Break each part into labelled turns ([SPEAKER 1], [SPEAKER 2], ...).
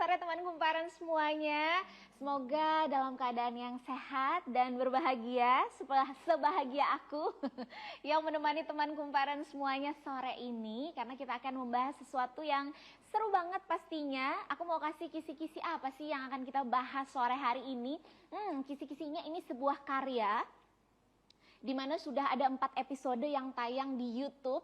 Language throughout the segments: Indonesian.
[SPEAKER 1] sore teman kumparan semuanya. Semoga dalam keadaan yang sehat dan berbahagia sebahagia aku yang menemani teman kumparan semuanya sore ini. Karena kita akan membahas sesuatu yang seru banget pastinya. Aku mau kasih kisi-kisi apa sih yang akan kita bahas sore hari ini. Kisi-kisinya ini sebuah karya di mana sudah ada 4 episode yang tayang di YouTube.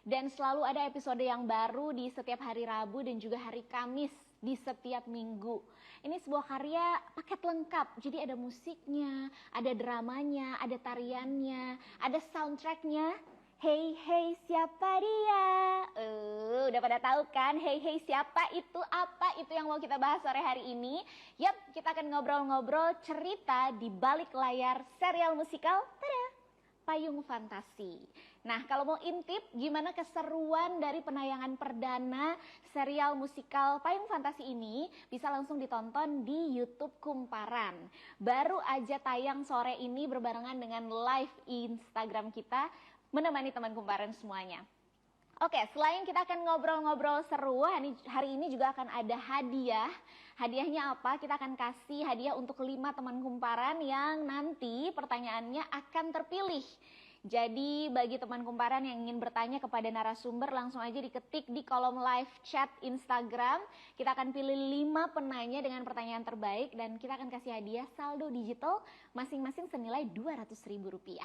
[SPEAKER 1] Dan selalu ada episode yang baru di setiap hari Rabu dan juga hari Kamis di setiap minggu. Ini sebuah karya paket lengkap, jadi ada musiknya, ada dramanya, ada tariannya, ada soundtracknya. Hey hey siapa dia? Udah pada tahu kan? Hey hey siapa itu? Apa itu yang mau kita bahas sore hari ini? Yap, kita akan ngobrol-ngobrol cerita di balik layar serial musikal. Payung Fantasi. Nah, kalau mau intip gimana keseruan dari penayangan perdana serial musikal Payung Fantasi ini, bisa langsung ditonton di YouTube Kumparan. Baru aja tayang sore ini berbarengan dengan live Instagram kita, menemani teman kumparan semuanya. Oke, selain kita akan ngobrol-ngobrol seru, hari ini juga akan ada hadiah. Hadiahnya apa? Kita akan kasih hadiah untuk 5 teman kumparan yang nanti pertanyaannya akan terpilih. Jadi bagi teman kumparan yang ingin bertanya kepada narasumber, langsung aja diketik di kolom live chat Instagram. Kita akan pilih 5 penanya dengan pertanyaan terbaik dan kita akan kasih hadiah saldo digital masing-masing senilai Rp200.000.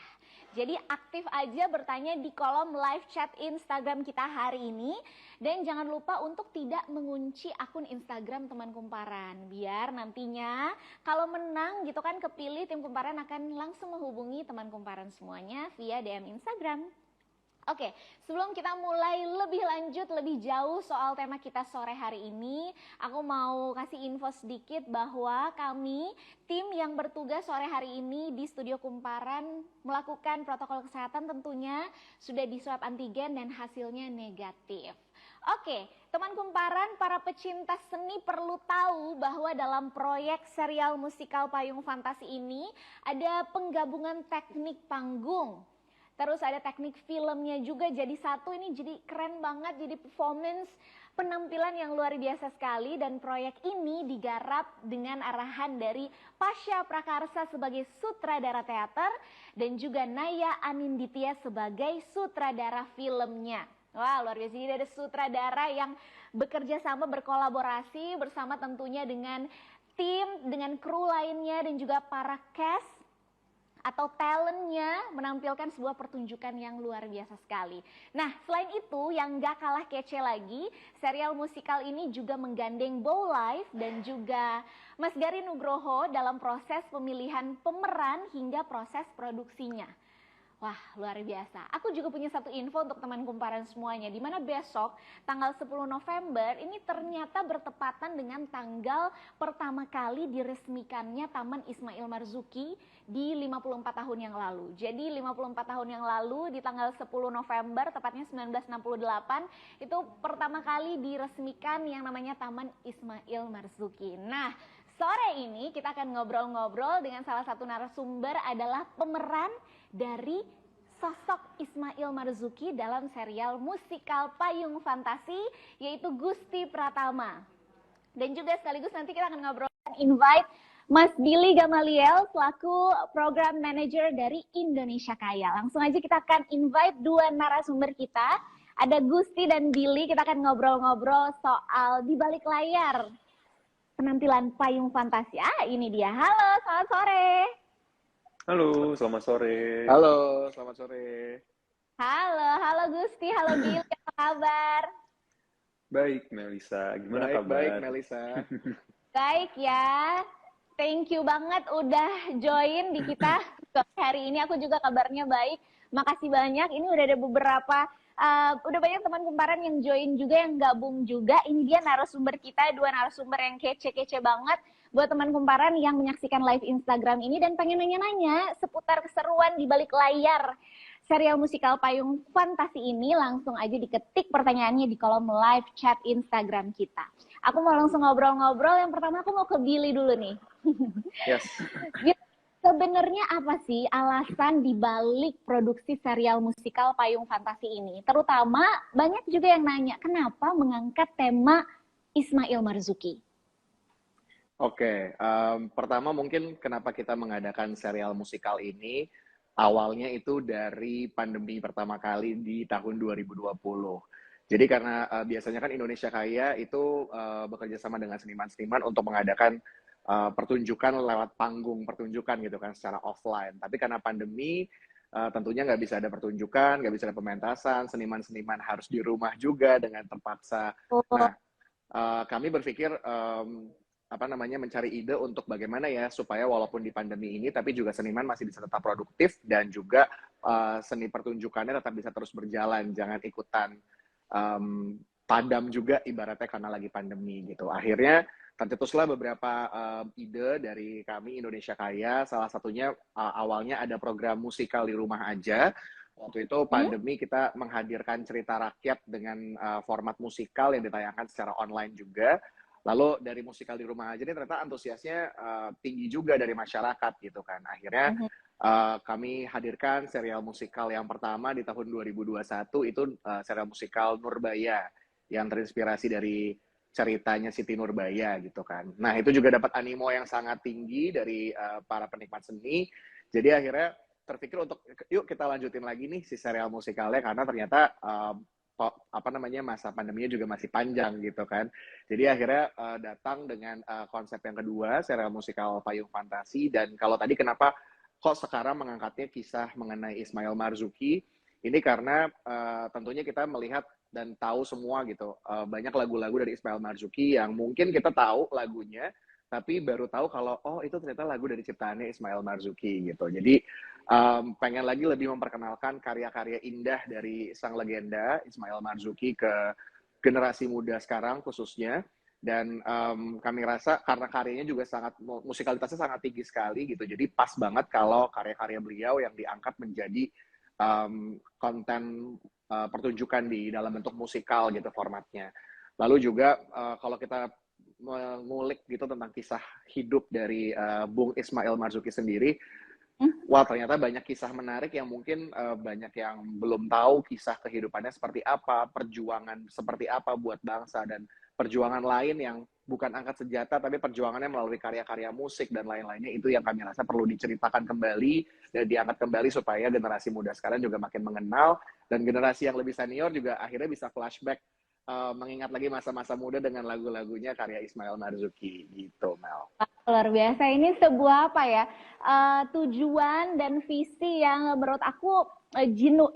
[SPEAKER 1] Jadi aktif aja bertanya di kolom live chat Instagram kita hari ini. Dan jangan lupa untuk tidak mengunci akun Instagram teman kumparan. Biar nantinya kalau menang gitu kan kepilih, tim kumparan akan langsung menghubungi teman kumparan semuanya via DM Instagram. Oke, sebelum kita mulai lebih lanjut, lebih jauh soal tema kita sore hari ini, aku mau kasih info sedikit bahwa kami, tim yang bertugas sore hari ini di studio Kumparan, melakukan protokol kesehatan tentunya, sudah di swab antigen dan hasilnya negatif. Oke, teman kumparan, para pecinta seni perlu tahu bahwa dalam proyek serial musikal Payung Fantasi ini ada penggabungan teknik panggung. Terus ada teknik filmnya juga jadi satu, ini jadi keren banget, jadi performance penampilan yang luar biasa sekali. Dan proyek ini digarap dengan arahan dari Pasha Prakarsa sebagai sutradara teater dan juga Naya Aninditya sebagai sutradara filmnya. Wah, luar biasa, jadi ada sutradara yang bekerja sama, berkolaborasi bersama tentunya dengan tim, dengan kru lainnya dan juga para cast atau talentnya menampilkan sebuah pertunjukan yang luar biasa sekali. Nah, selain itu yang gak kalah kece lagi, serial musikal ini juga menggandeng Bow Live dan juga Mas Gari Nugroho dalam proses pemilihan pemeran hingga proses produksinya. Wah, luar biasa. Aku juga punya satu info untuk teman kumparan semuanya, di mana besok tanggal 10 November ini ternyata bertepatan dengan tanggal pertama kali diresmikannya Taman Ismail Marzuki di 54 tahun yang lalu. Jadi 54 tahun yang lalu di tanggal 10 November, tepatnya 1968, itu pertama kali diresmikan yang namanya Taman Ismail Marzuki. Nah, sore ini kita akan ngobrol-ngobrol dengan salah satu narasumber adalah pemeran dari sosok Ismail Marzuki dalam serial musikal Payung Fantasi, yaitu Gusti Pratama. Dan juga sekaligus nanti kita akan ngobrol invite Mas Billy Gamaliel selaku program manager dari Indonesia Kaya. Langsung aja kita akan invite 2 narasumber kita. Ada Gusti dan Billy, kita akan ngobrol-ngobrol soal di balik layar penampilan Payung Fantasi. Ini dia. Halo, selamat sore.
[SPEAKER 2] Halo, selamat sore.
[SPEAKER 3] Halo, selamat sore.
[SPEAKER 1] Halo Gusti, halo Billy, apa kabar?
[SPEAKER 2] Baik, Melisa. Gimana kabar?
[SPEAKER 3] Baik, Melisa.
[SPEAKER 1] Baik ya. Thank you banget udah join di kita hari ini. Aku juga kabarnya baik. Makasih banyak. Ini udah ada beberapa udah banyak teman kumparan yang join juga, yang gabung juga. Ini dia narasumber kita, 2 narasumber yang kece-kece banget. Buat teman kumparan yang menyaksikan live Instagram ini dan pengen nanya-nanya seputar keseruan di balik layar serial musikal Payung Fantasi ini, langsung aja diketik pertanyaannya di kolom live chat Instagram kita. Aku mau langsung ngobrol-ngobrol. Yang pertama aku mau ke Billy dulu nih.
[SPEAKER 2] Yes.
[SPEAKER 1] Sebenarnya apa sih alasan dibalik produksi serial musikal Payung Fantasi ini? Terutama banyak juga yang nanya, kenapa mengangkat tema Ismail Marzuki?
[SPEAKER 3] Oke, pertama mungkin kenapa kita mengadakan serial musikal ini, awalnya itu dari pandemi pertama kali di tahun 2020. Jadi karena biasanya kan Indonesia Kaya itu bekerja sama dengan seniman-seniman untuk mengadakan pertunjukan lewat panggung pertunjukan gitu kan secara offline. Tapi karena pandemi tentunya nggak bisa ada pertunjukan, nggak bisa ada pementasan, seniman-seniman harus di rumah juga dengan terpaksa.
[SPEAKER 1] Oh,
[SPEAKER 3] Nah, kami berpikir apa namanya mencari ide untuk bagaimana ya supaya walaupun di pandemi ini tapi juga seniman masih bisa tetap produktif dan juga seni pertunjukannya tetap bisa terus berjalan, jangan ikutan padam juga ibaratnya karena lagi pandemi gitu. Akhirnya tercetuslah beberapa ide dari kami Indonesia Kaya, salah satunya awalnya ada program musikal di rumah aja. Waktu itu
[SPEAKER 1] hmm?
[SPEAKER 3] pandemi kita menghadirkan cerita rakyat dengan format musikal yang ditayangkan secara online juga. Lalu dari musikal di rumah aja ini ternyata antusiasnya tinggi juga dari masyarakat gitu kan. Akhirnya
[SPEAKER 1] Mhm.
[SPEAKER 3] kami hadirkan serial musikal yang pertama di tahun 2021 itu serial musikal Nurbaya yang terinspirasi dari ceritanya Siti Nurbaya gitu kan. Nah itu juga dapat animo yang sangat tinggi dari para penikmat seni. Jadi akhirnya terpikir untuk yuk kita lanjutin lagi nih si serial musikalnya karena ternyata apa namanya masa pandeminya juga masih panjang gitu kan. Jadi akhirnya datang dengan konsep yang kedua, serial musikal Payung Fantasi. Dan kalau tadi kenapa kok sekarang mengangkatnya kisah mengenai Ismail Marzuki, ini karena tentunya kita melihat dan tahu semua gitu, banyak lagu-lagu dari Ismail Marzuki yang mungkin kita tahu lagunya, tapi baru tahu kalau oh itu ternyata lagu dari ciptaannya Ismail Marzuki gitu. Jadi pengen lagi lebih memperkenalkan karya-karya indah dari sang legenda Ismail Marzuki ke generasi muda sekarang khususnya. Dan kami rasa karena karyanya juga sangat musikalitasnya sangat tinggi sekali gitu, jadi pas banget kalau karya-karya beliau yang diangkat menjadi konten pertunjukan di dalam bentuk musikal gitu formatnya. Lalu juga kalau kita mengulik gitu tentang kisah hidup dari Bung Ismail Marzuki sendiri,
[SPEAKER 1] Hmm?
[SPEAKER 3] wah ternyata banyak kisah menarik yang mungkin banyak yang belum tahu kisah kehidupannya seperti apa, perjuangan seperti apa buat bangsa, dan perjuangan lain yang bukan angkat senjata tapi perjuangannya melalui karya-karya musik dan lain-lainnya, itu yang kami rasa perlu diceritakan kembali dan diangkat kembali supaya generasi muda sekarang juga makin mengenal, dan generasi yang lebih senior juga akhirnya bisa flashback mengingat lagi masa-masa muda dengan lagu-lagunya karya Ismail Marzuki gitu, Mel.
[SPEAKER 1] Luar biasa. Ini sebuah apa ya, tujuan dan visi yang menurut aku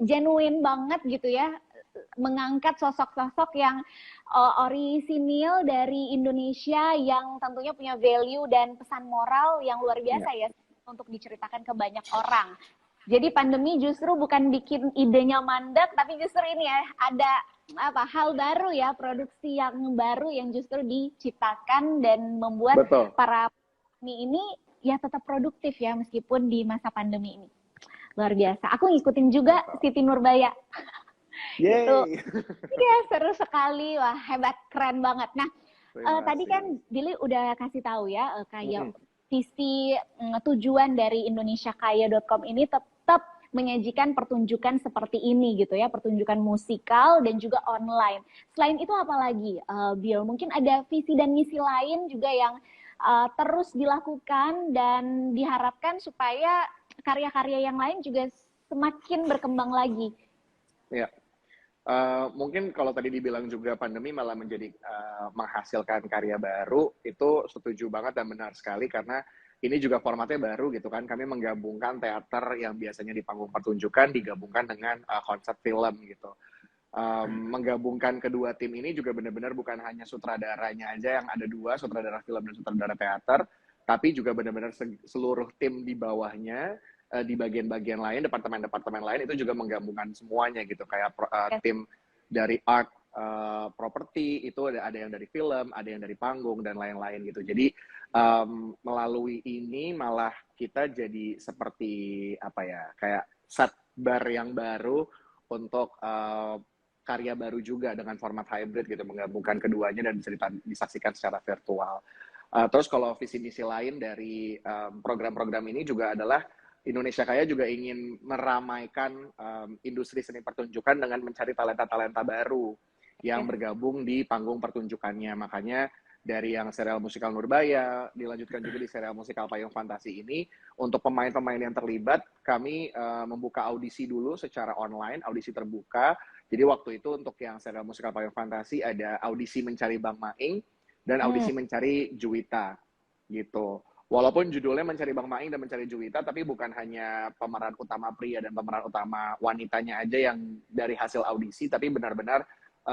[SPEAKER 1] genuine banget gitu ya, mengangkat sosok-sosok yang orisinil dari Indonesia yang tentunya punya value dan pesan moral yang luar
[SPEAKER 3] Ya,
[SPEAKER 1] biasa ya untuk diceritakan ke banyak orang. Jadi pandemi justru bukan bikin idenya mandek, tapi justru ini ya ada apa hal baru ya, produksi yang baru yang justru diciptakan dan membuat
[SPEAKER 3] betul.
[SPEAKER 1] para ini ya tetap produktif ya meskipun di masa pandemi ini. Luar biasa. Aku ngikutin juga
[SPEAKER 3] Betul.
[SPEAKER 1] Siti Nurbaya. Itu
[SPEAKER 3] Yeay.
[SPEAKER 1] ya seru sekali, wah hebat, keren banget. Nah,
[SPEAKER 3] Terima
[SPEAKER 1] tadi
[SPEAKER 3] kasih.
[SPEAKER 1] kan Billy udah kasih tahu ya kayak
[SPEAKER 3] Mm-mm.
[SPEAKER 1] visi tujuan dari indonesiakaya.com ini tetap menyajikan pertunjukan seperti ini gitu ya, pertunjukan musikal dan juga online. Selain itu apa lagi, Bill? Mungkin ada visi dan misi lain juga yang terus dilakukan dan diharapkan supaya karya-karya yang lain juga semakin berkembang lagi.
[SPEAKER 3] Ya, mungkin kalau tadi dibilang juga pandemi malah menjadi menghasilkan karya baru, itu setuju banget dan benar sekali karena ini juga formatnya baru gitu kan. Kami menggabungkan teater yang biasanya di panggung pertunjukan digabungkan dengan konsep film gitu. Menggabungkan kedua tim ini juga benar-benar bukan hanya sutradaranya aja yang ada dua, sutradara film dan sutradara teater, tapi juga benar-benar seluruh tim di bawahnya, di bagian-bagian lain, departemen-departemen lain itu juga menggabungkan semuanya gitu, kayak tim dari art, properti itu ada yang dari film, ada yang dari panggung dan lain-lain gitu. Jadi melalui ini malah kita jadi seperti apa ya, kayak set bar yang baru untuk karya baru juga dengan format hybrid gitu, menggabungkan keduanya dan bisa disaksikan secara virtual. Terus kalau visi misi lain dari program-program ini juga adalah Indonesia Kaya juga ingin meramaikan industri seni pertunjukan dengan mencari talenta-talenta baru yang bergabung di panggung pertunjukannya. Makanya dari yang serial musikal Nurbaya, dilanjutkan juga di serial musikal Payung Fantasi ini. Untuk pemain-pemain yang terlibat, kami membuka audisi dulu secara online, audisi terbuka. Jadi waktu itu untuk yang serial musikal Payung Fantasi ada audisi mencari Bang Maing dan audisi mencari Juwita gitu. Walaupun judulnya Mencari Bang Maing dan Mencari Juwita, tapi bukan hanya pemeran utama pria dan pemeran utama wanitanya aja yang dari hasil audisi, tapi benar-benar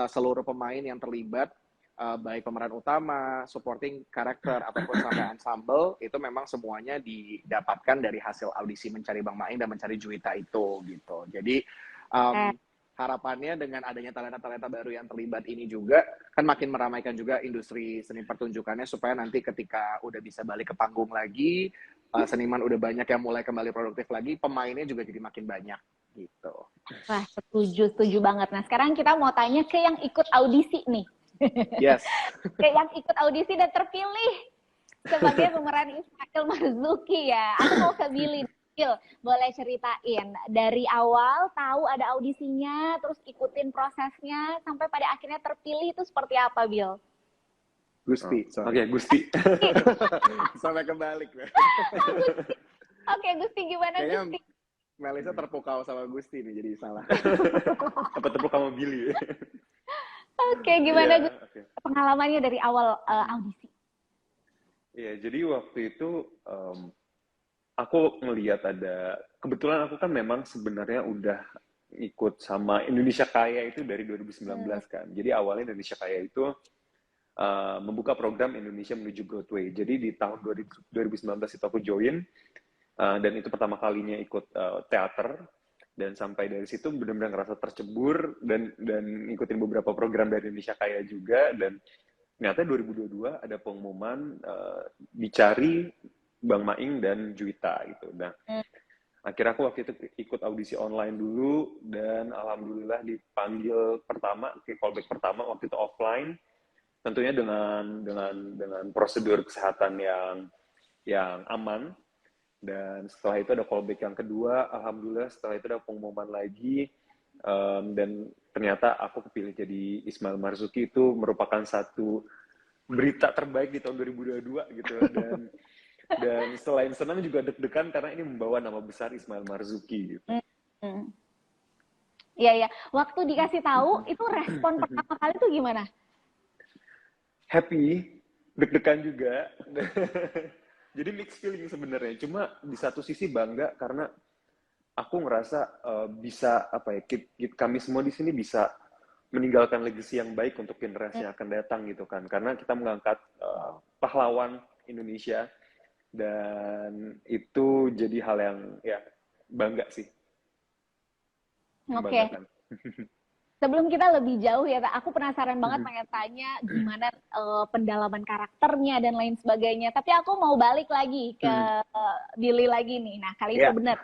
[SPEAKER 3] seluruh pemain yang terlibat, baik pemeran utama, supporting karakter, ataupun sampai ensemble, itu memang semuanya didapatkan dari hasil audisi Mencari Bang Maing dan Mencari Juwita itu gitu. Jadi harapannya dengan adanya talenta-talenta baru yang terlibat ini juga kan makin meramaikan juga industri seni pertunjukannya, supaya nanti ketika udah bisa balik ke panggung lagi, seniman udah banyak yang mulai kembali produktif lagi, pemainnya juga jadi makin banyak gitu.
[SPEAKER 1] Wah, setuju banget. Nah, sekarang kita mau tanya ke yang ikut audisi nih.
[SPEAKER 3] Yes.
[SPEAKER 1] Ke yang ikut audisi dan terpilih sebagai pemeran Ismail Marzuki ya. Aku mau ke Billy. Boleh ceritain dari awal tahu ada audisinya, terus ikutin prosesnya sampai pada akhirnya terpilih itu seperti apa, Bill?
[SPEAKER 3] Gusti.
[SPEAKER 2] Oke, Gusti.
[SPEAKER 3] Sampai kebalik.
[SPEAKER 1] Oke, Gusti gimana?
[SPEAKER 3] Kayaknya
[SPEAKER 1] Gusti?
[SPEAKER 3] Melisa terpukau sama Gusti nih, jadi salah.
[SPEAKER 2] Apa terpukau sama Billy?
[SPEAKER 1] Oke, gimana Gusti? Pengalamannya dari awal audisi?
[SPEAKER 2] Iya, jadi waktu itu aku ngelihat kebetulan aku kan memang sebenarnya udah ikut sama Indonesia Kaya itu dari 2019 kan. Jadi awalnya Indonesia Kaya itu membuka program Indonesia Menuju Broadway. Jadi di tahun 2019 itu aku join, dan itu pertama kalinya ikut teater, dan sampai dari situ benar-benar ngerasa tercebur dan ikutin beberapa program dari Indonesia Kaya juga, dan ternyata 2022 ada pengumuman dicari Bang Maing dan Juwita gitu. Nah, akhirnya aku waktu itu ikut audisi online dulu, dan alhamdulillah dipanggil pertama, ke callback pertama waktu itu offline, tentunya dengan prosedur kesehatan yang aman. Dan setelah itu ada callback yang kedua, alhamdulillah setelah itu ada pengumuman lagi, dan ternyata aku kepilih jadi Ismail Marzuki. Itu merupakan satu berita terbaik di tahun 2022 gitu. Dan selain senang juga deg-degan karena ini membawa nama besar Ismail Marzuki gitu.
[SPEAKER 1] Iya. Waktu dikasih tahu itu respon pertama kali tuh gimana?
[SPEAKER 2] Happy, deg-degan juga. Jadi mixed feeling sebenarnya. Cuma di satu sisi bangga karena aku ngerasa bisa kami semua di sini bisa meninggalkan legacy yang baik untuk generasi yang akan datang gitu kan. Karena kita mengangkat pahlawan Indonesia. Dan itu jadi hal yang ya bangga sih.
[SPEAKER 1] Oke. Sebelum kita lebih jauh ya, aku penasaran banget pengen tanya gimana pendalaman karakternya dan lain sebagainya. Tapi aku mau balik lagi ke Billy lagi nih. Nah, kali itu bener.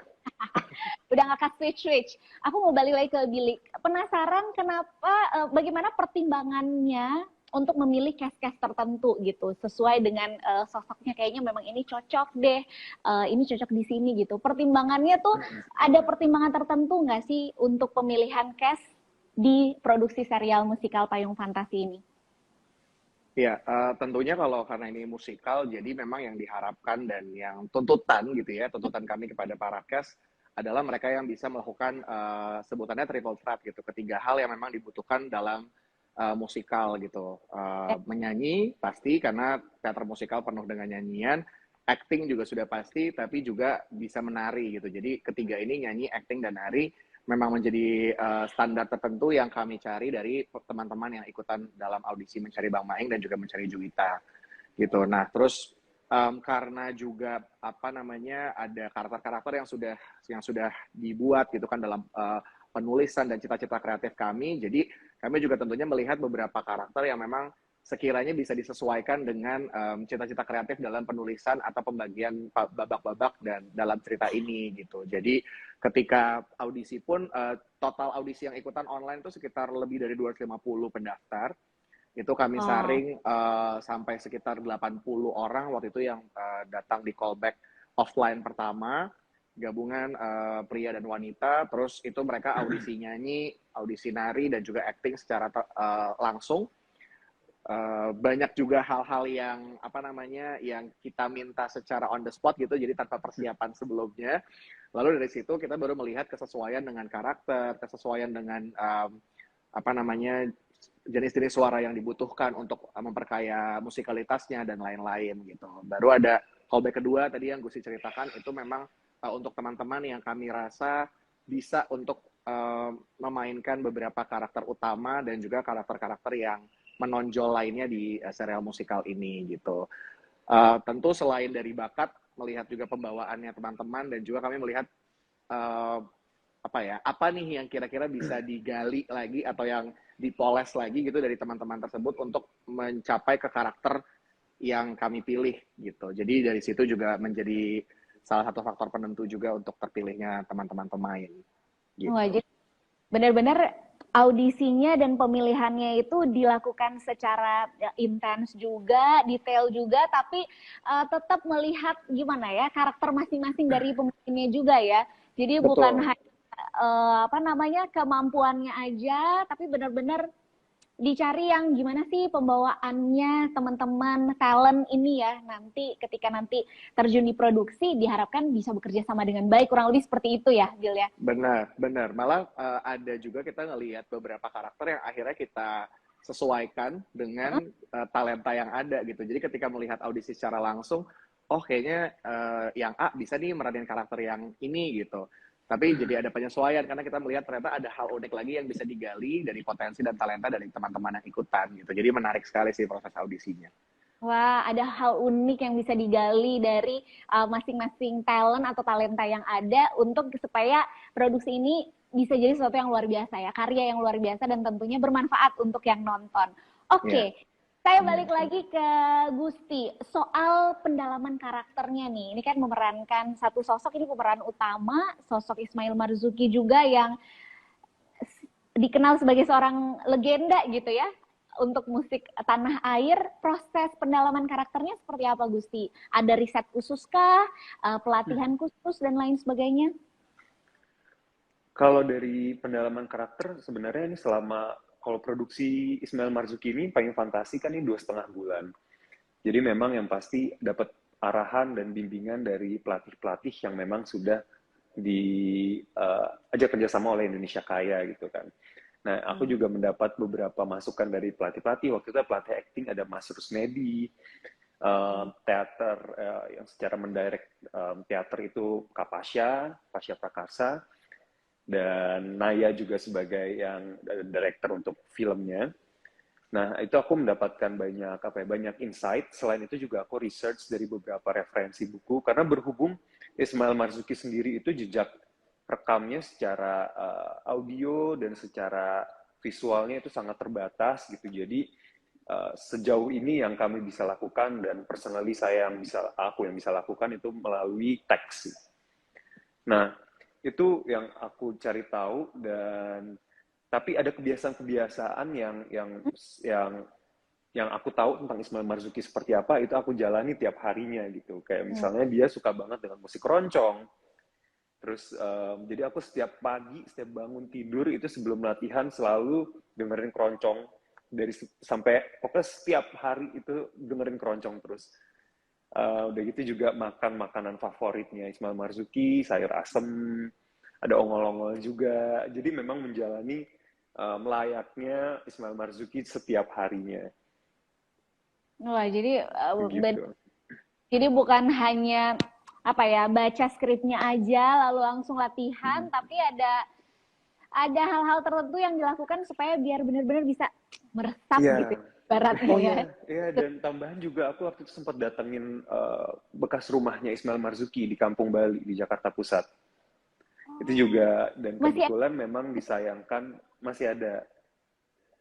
[SPEAKER 1] Udah ngangkat switch. Aku mau balik lagi ke Billy. Penasaran kenapa, bagaimana pertimbangannya untuk memilih cast-cast tertentu gitu, sesuai dengan sosoknya, kayaknya memang ini cocok deh, ini cocok di sini gitu. Pertimbangannya tuh ada pertimbangan tertentu nggak sih untuk pemilihan cast di produksi serial musikal Payung Fantasi ini?
[SPEAKER 3] Ya, tentunya kalau karena ini musikal, jadi memang yang diharapkan dan yang tuntutan gitu ya, tuntutan kami kepada para cast adalah mereka yang bisa melakukan sebutannya triple threat gitu, ketiga hal yang memang dibutuhkan dalam musikal gitu. Menyanyi pasti karena teater musikal penuh dengan nyanyian, acting juga sudah pasti, tapi juga bisa menari gitu. Jadi ketiga ini, nyanyi, acting, dan nari, memang menjadi standar tertentu yang kami cari dari teman-teman yang ikutan dalam audisi Mencari Bang Maing dan juga Mencari Juwita gitu. Nah, terus karena juga ada karakter-karakter yang sudah dibuat gitu kan dalam penulisan dan cita-cita kreatif kami. Jadi kami juga tentunya melihat beberapa karakter yang memang sekiranya bisa disesuaikan dengan cita-cita kreatif dalam penulisan atau pembagian babak-babak dan dalam cerita ini gitu. Jadi ketika audisi pun total audisi yang ikutan online itu sekitar lebih dari 250 pendaftar. Itu kami saring sampai sekitar 80 orang waktu itu yang datang di callback offline pertama, gabungan pria dan wanita, terus itu mereka audisi nyanyi, audisi nari, dan juga acting secara langsung. banyak juga hal-hal yang apa namanya yang kita minta secara on the spot gitu, jadi tanpa persiapan sebelumnya. Lalu dari situ kita baru melihat kesesuaian dengan karakter, kesesuaian dengan apa namanya jenis-jenis suara yang dibutuhkan untuk memperkaya musikalitasnya dan lain-lain gitu. Baru ada callback kedua tadi yang Gusti ceritakan, itu memang untuk teman-teman yang kami rasa bisa untuk memainkan beberapa karakter utama dan juga karakter-karakter yang menonjol lainnya di serial musikal ini gitu. Tentu selain dari bakat, melihat juga pembawaannya teman-teman, dan juga kami melihat apa nih yang kira-kira bisa digali lagi atau yang dipoles lagi gitu dari teman-teman tersebut untuk mencapai ke karakter yang kami pilih gitu. Jadi dari situ juga menjadi salah satu faktor penentu juga untuk terpilihnya teman-teman pemain. Gitu.
[SPEAKER 1] Wah, jadi benar-benar audisinya dan pemilihannya itu dilakukan secara intens juga, detail juga, tapi tetap melihat gimana ya karakter masing-masing dari pemainnya juga ya. Jadi
[SPEAKER 3] Betul.
[SPEAKER 1] bukan hanya kemampuannya aja, tapi benar-benar dicari yang gimana sih pembawaannya teman-teman talent ini ya, nanti ketika nanti terjun di produksi diharapkan bisa bekerja sama dengan baik, kurang lebih seperti itu ya, Gil ya.
[SPEAKER 3] Benar. Malah ada juga kita ngelihat beberapa karakter yang akhirnya kita sesuaikan dengan talenta yang ada gitu. Jadi ketika melihat audisi secara langsung, oh kayaknya yang A bisa nih meranin karakter yang ini gitu. Tapi jadi ada penyesuaian karena kita melihat ternyata ada hal unik lagi yang bisa digali dari potensi dan talenta dari teman-teman yang ikutan gitu. Jadi menarik sekali sih proses audisinya.
[SPEAKER 1] Wah, ada hal unik yang bisa digali dari masing-masing talent atau talenta yang ada untuk supaya produksi ini bisa jadi sesuatu yang luar biasa ya, karya yang luar biasa dan tentunya bermanfaat untuk yang nonton. Oke. Saya balik lagi ke Gusti, soal pendalaman karakternya nih. Ini kan memerankan satu sosok, ini pemeran utama, sosok Ismail Marzuki juga yang dikenal sebagai seorang legenda gitu ya, untuk musik tanah air. Proses pendalaman karakternya seperti apa Gusti? Ada riset khusus kah, pelatihan khusus, dan lain sebagainya?
[SPEAKER 2] Kalau dari pendalaman karakter, sebenarnya ini kalau produksi Ismail Marzuki ini paling fantasi kan ini 2,5 bulan. Jadi memang yang pasti dapat arahan dan bimbingan dari pelatih-pelatih yang memang sudah diajak kerjasama oleh Indonesia Kaya gitu kan. Nah, aku juga mendapat beberapa masukan dari pelatih-pelatih. Waktu itu pelatih acting ada Mas Rusmedi, teater yang secara mendirect teater itu Pasha Prakarsa, dan Naya juga sebagai yang director untuk filmnya. Nah, itu aku mendapatkan banyak insight. Selain itu juga aku research dari beberapa referensi buku, karena berhubung Ismail Marzuki sendiri itu jejak rekamnya secara audio dan secara visualnya itu sangat terbatas gitu. Jadi sejauh ini yang kami bisa lakukan, dan personally aku yang bisa lakukan itu melalui teks. Nah, itu yang aku cari tahu, dan tapi ada kebiasaan-kebiasaan yang aku tahu tentang Ismail Marzuki seperti apa, itu aku jalani tiap harinya gitu. Kayak misalnya dia suka banget dengan musik keroncong. Terus jadi aku setiap pagi, setiap bangun tidur itu sebelum latihan selalu dengerin keroncong sampai pokoknya setiap hari itu dengerin keroncong terus. Udah gitu juga makan makanan favoritnya Ismail Marzuki, sayur asem, ada ongol-ongol juga. Jadi memang menjalani melayaknya Ismail Marzuki setiap harinya.
[SPEAKER 1] Wah, jadi
[SPEAKER 2] Gitu.
[SPEAKER 1] jadi bukan hanya baca skripnya aja lalu langsung latihan, tapi ada hal-hal tertentu yang dilakukan supaya biar benar-benar bisa meresap gitu baratnya.
[SPEAKER 2] Iya, dan tambahan juga aku waktu itu sempat datengin bekas rumahnya Ismail Marzuki di Kampung Bali di Jakarta Pusat. Itu juga, dan kebetulan memang disayangkan masih ada.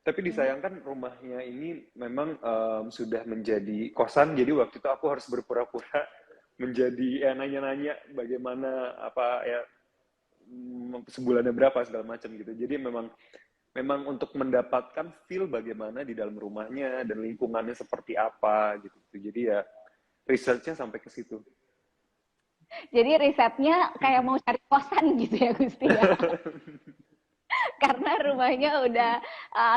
[SPEAKER 2] Tapi disayangkan rumahnya ini memang sudah menjadi kosan, jadi waktu itu aku harus berpura-pura menjadi nanya-nanya bagaimana sebulannya berapa segala macam gitu. Jadi memang untuk mendapatkan feel bagaimana di dalam rumahnya dan lingkungannya seperti apa gitu. Jadi ya research-nya sampai ke situ.
[SPEAKER 1] Jadi risetnya kayak mau cari kosan gitu ya Gusti ya. karena rumahnya udah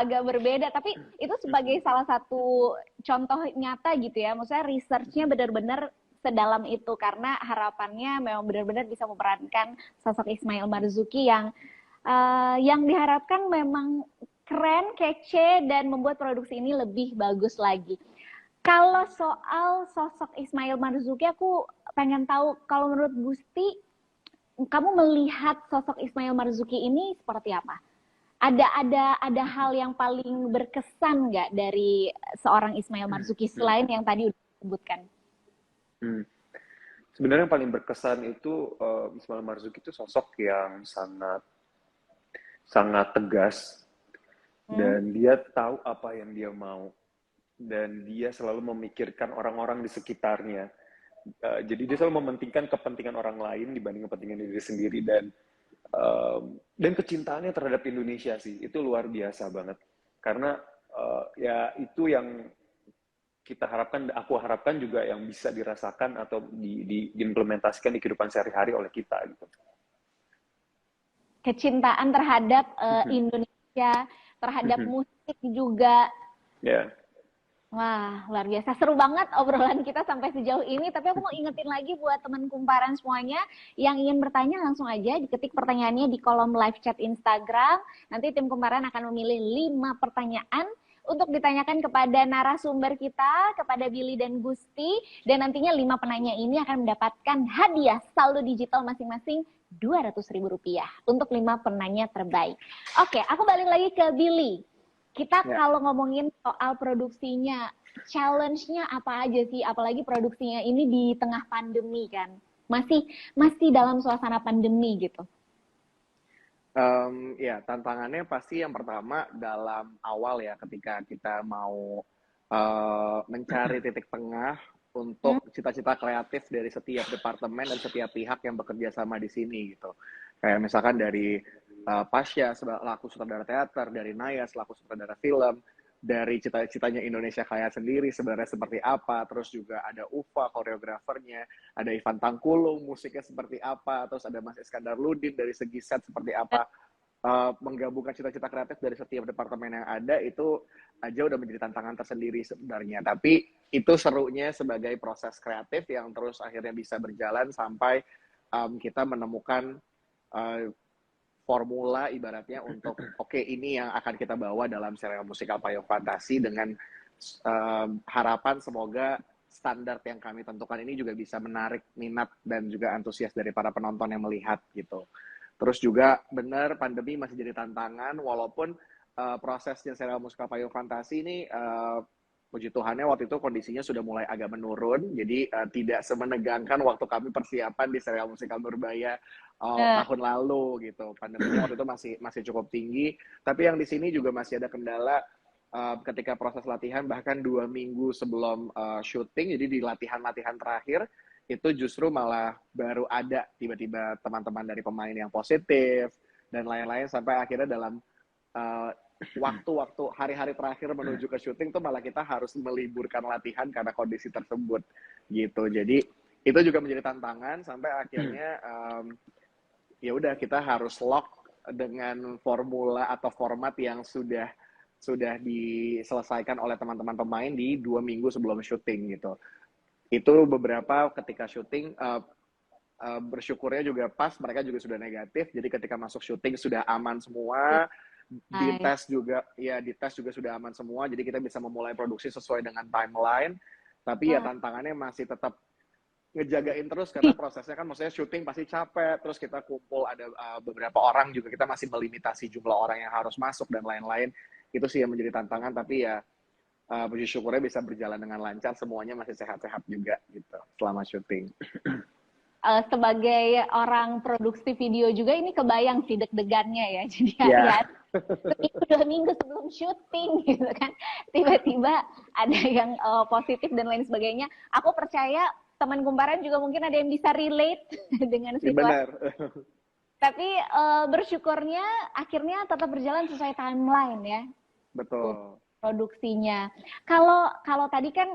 [SPEAKER 1] agak berbeda. Tapi itu sebagai salah satu contoh nyata gitu ya. Maksudnya research-nya benar-benar sedalam itu karena harapannya memang benar-benar bisa memerankan sosok Ismail Marzuki yang diharapkan memang keren, kece, dan membuat produksi ini lebih bagus lagi. Kalau soal sosok Ismail Marzuki, aku pengen tahu kalau menurut Gusti, kamu melihat sosok Ismail Marzuki ini seperti apa? Ada hal yang paling berkesan nggak dari seorang Ismail Marzuki selain yang tadi udah disebutkan?
[SPEAKER 2] Sebenarnya yang paling berkesan itu Ismail Marzuki itu sosok yang sangat tegas dan dia tahu apa yang dia mau dan dia selalu memikirkan orang-orang di sekitarnya. Jadi dia selalu mementingkan kepentingan orang lain dibanding kepentingan diri sendiri dan kecintaannya terhadap Indonesia sih itu luar biasa banget karena ya itu yang aku harapkan juga yang bisa dirasakan atau diimplementasikan di kehidupan sehari-hari oleh kita gitu.
[SPEAKER 1] Kecintaan terhadap Indonesia, terhadap musik juga.
[SPEAKER 2] Ya.
[SPEAKER 1] Wah, luar biasa. Seru banget obrolan kita sampai sejauh ini. Tapi aku mau ingetin lagi buat teman kumparan semuanya yang ingin bertanya langsung aja diketik pertanyaannya di kolom live chat Instagram. Nanti tim kumparan akan memilih 5 pertanyaan untuk ditanyakan kepada narasumber kita, kepada Billy dan Gusti. Dan nantinya 5 penanya ini akan mendapatkan hadiah saldo digital masing-masing Rp200.000 untuk 5 penanya terbaik. Oke, aku balik lagi ke Billy. Kita kalau ngomongin soal produksinya, challenge-nya apa aja sih? Apalagi produksinya ini di tengah pandemi kan. Masih dalam suasana pandemi gitu.
[SPEAKER 3] Ya, tantangannya pasti yang pertama dalam awal ya ketika kita mau mencari titik tengah untuk cita-cita kreatif dari setiap departemen dan setiap pihak yang bekerja sama di sini gitu. Kayak misalkan dari Pasya selaku sutradara teater, dari Naya selaku sutradara film, dari cita-citanya Indonesia Kaya sendiri sebenarnya seperti apa, terus juga ada Ufa koreografernya, ada Ivan Tangkulung musiknya seperti apa, terus ada Mas Iskandar Ludin dari segi set seperti apa. Menggabungkan cita-cita kreatif dari setiap departemen yang ada itu aja udah menjadi tantangan tersendiri sebenarnya, tapi itu serunya sebagai proses kreatif yang terus akhirnya bisa berjalan sampai kita menemukan formula ibaratnya untuk oke, ini yang akan kita bawa dalam serial musikal Payung Fantasi dengan harapan semoga standar yang kami tentukan ini juga bisa menarik minat dan juga antusias dari para penonton yang melihat gitu. Terus juga benar pandemi masih jadi tantangan walaupun prosesnya serial musikal Payung Fantasi ini puji Tuhannya waktu itu kondisinya sudah mulai agak menurun, jadi tidak semenegangkan waktu kami persiapan di serial musikal Nurbaya tahun lalu gitu. Pandeminya waktu itu masih cukup tinggi, tapi yang di sini juga masih ada kendala ketika proses latihan bahkan 2 minggu sebelum syuting, jadi di latihan-latihan terakhir itu justru malah baru ada tiba-tiba teman-teman dari pemain yang positif dan lain-lain sampai akhirnya dalam waktu-waktu hari-hari terakhir menuju ke syuting tuh malah kita harus meliburkan latihan karena kondisi tersebut gitu. Jadi itu juga menjadi tantangan sampai akhirnya ya udah kita harus lock dengan formula atau format yang sudah diselesaikan oleh teman-teman pemain di 2 minggu sebelum syuting gitu. Itu beberapa ketika syuting bersyukurnya juga pas mereka juga sudah negatif, jadi ketika masuk syuting sudah aman semua, dites juga sudah aman semua, jadi kita bisa memulai produksi sesuai dengan timeline. Tapi ya tantangannya masih tetap ngejagain terus karena prosesnya kan maksudnya syuting pasti capek, terus kita kumpul ada beberapa orang juga kita masih melimitasi jumlah orang yang harus masuk dan lain-lain. Itu sih yang menjadi tantangan, tapi ya puji syukurnya bisa berjalan dengan lancar, semuanya masih sehat-sehat juga gitu selama syuting.
[SPEAKER 1] Sebagai orang produksi video juga ini kebayang sih deg-degannya ya. Jadi hati-hati 2 minggu sebelum syuting gitu kan, tiba-tiba ada yang positif dan lain sebagainya. Aku percaya teman kumparan juga mungkin ada yang bisa relate dengan situasi.
[SPEAKER 3] Benar.
[SPEAKER 1] Tapi bersyukurnya akhirnya tetap berjalan sesuai timeline ya.
[SPEAKER 3] Betul.
[SPEAKER 1] Produksinya. Kalau tadi kan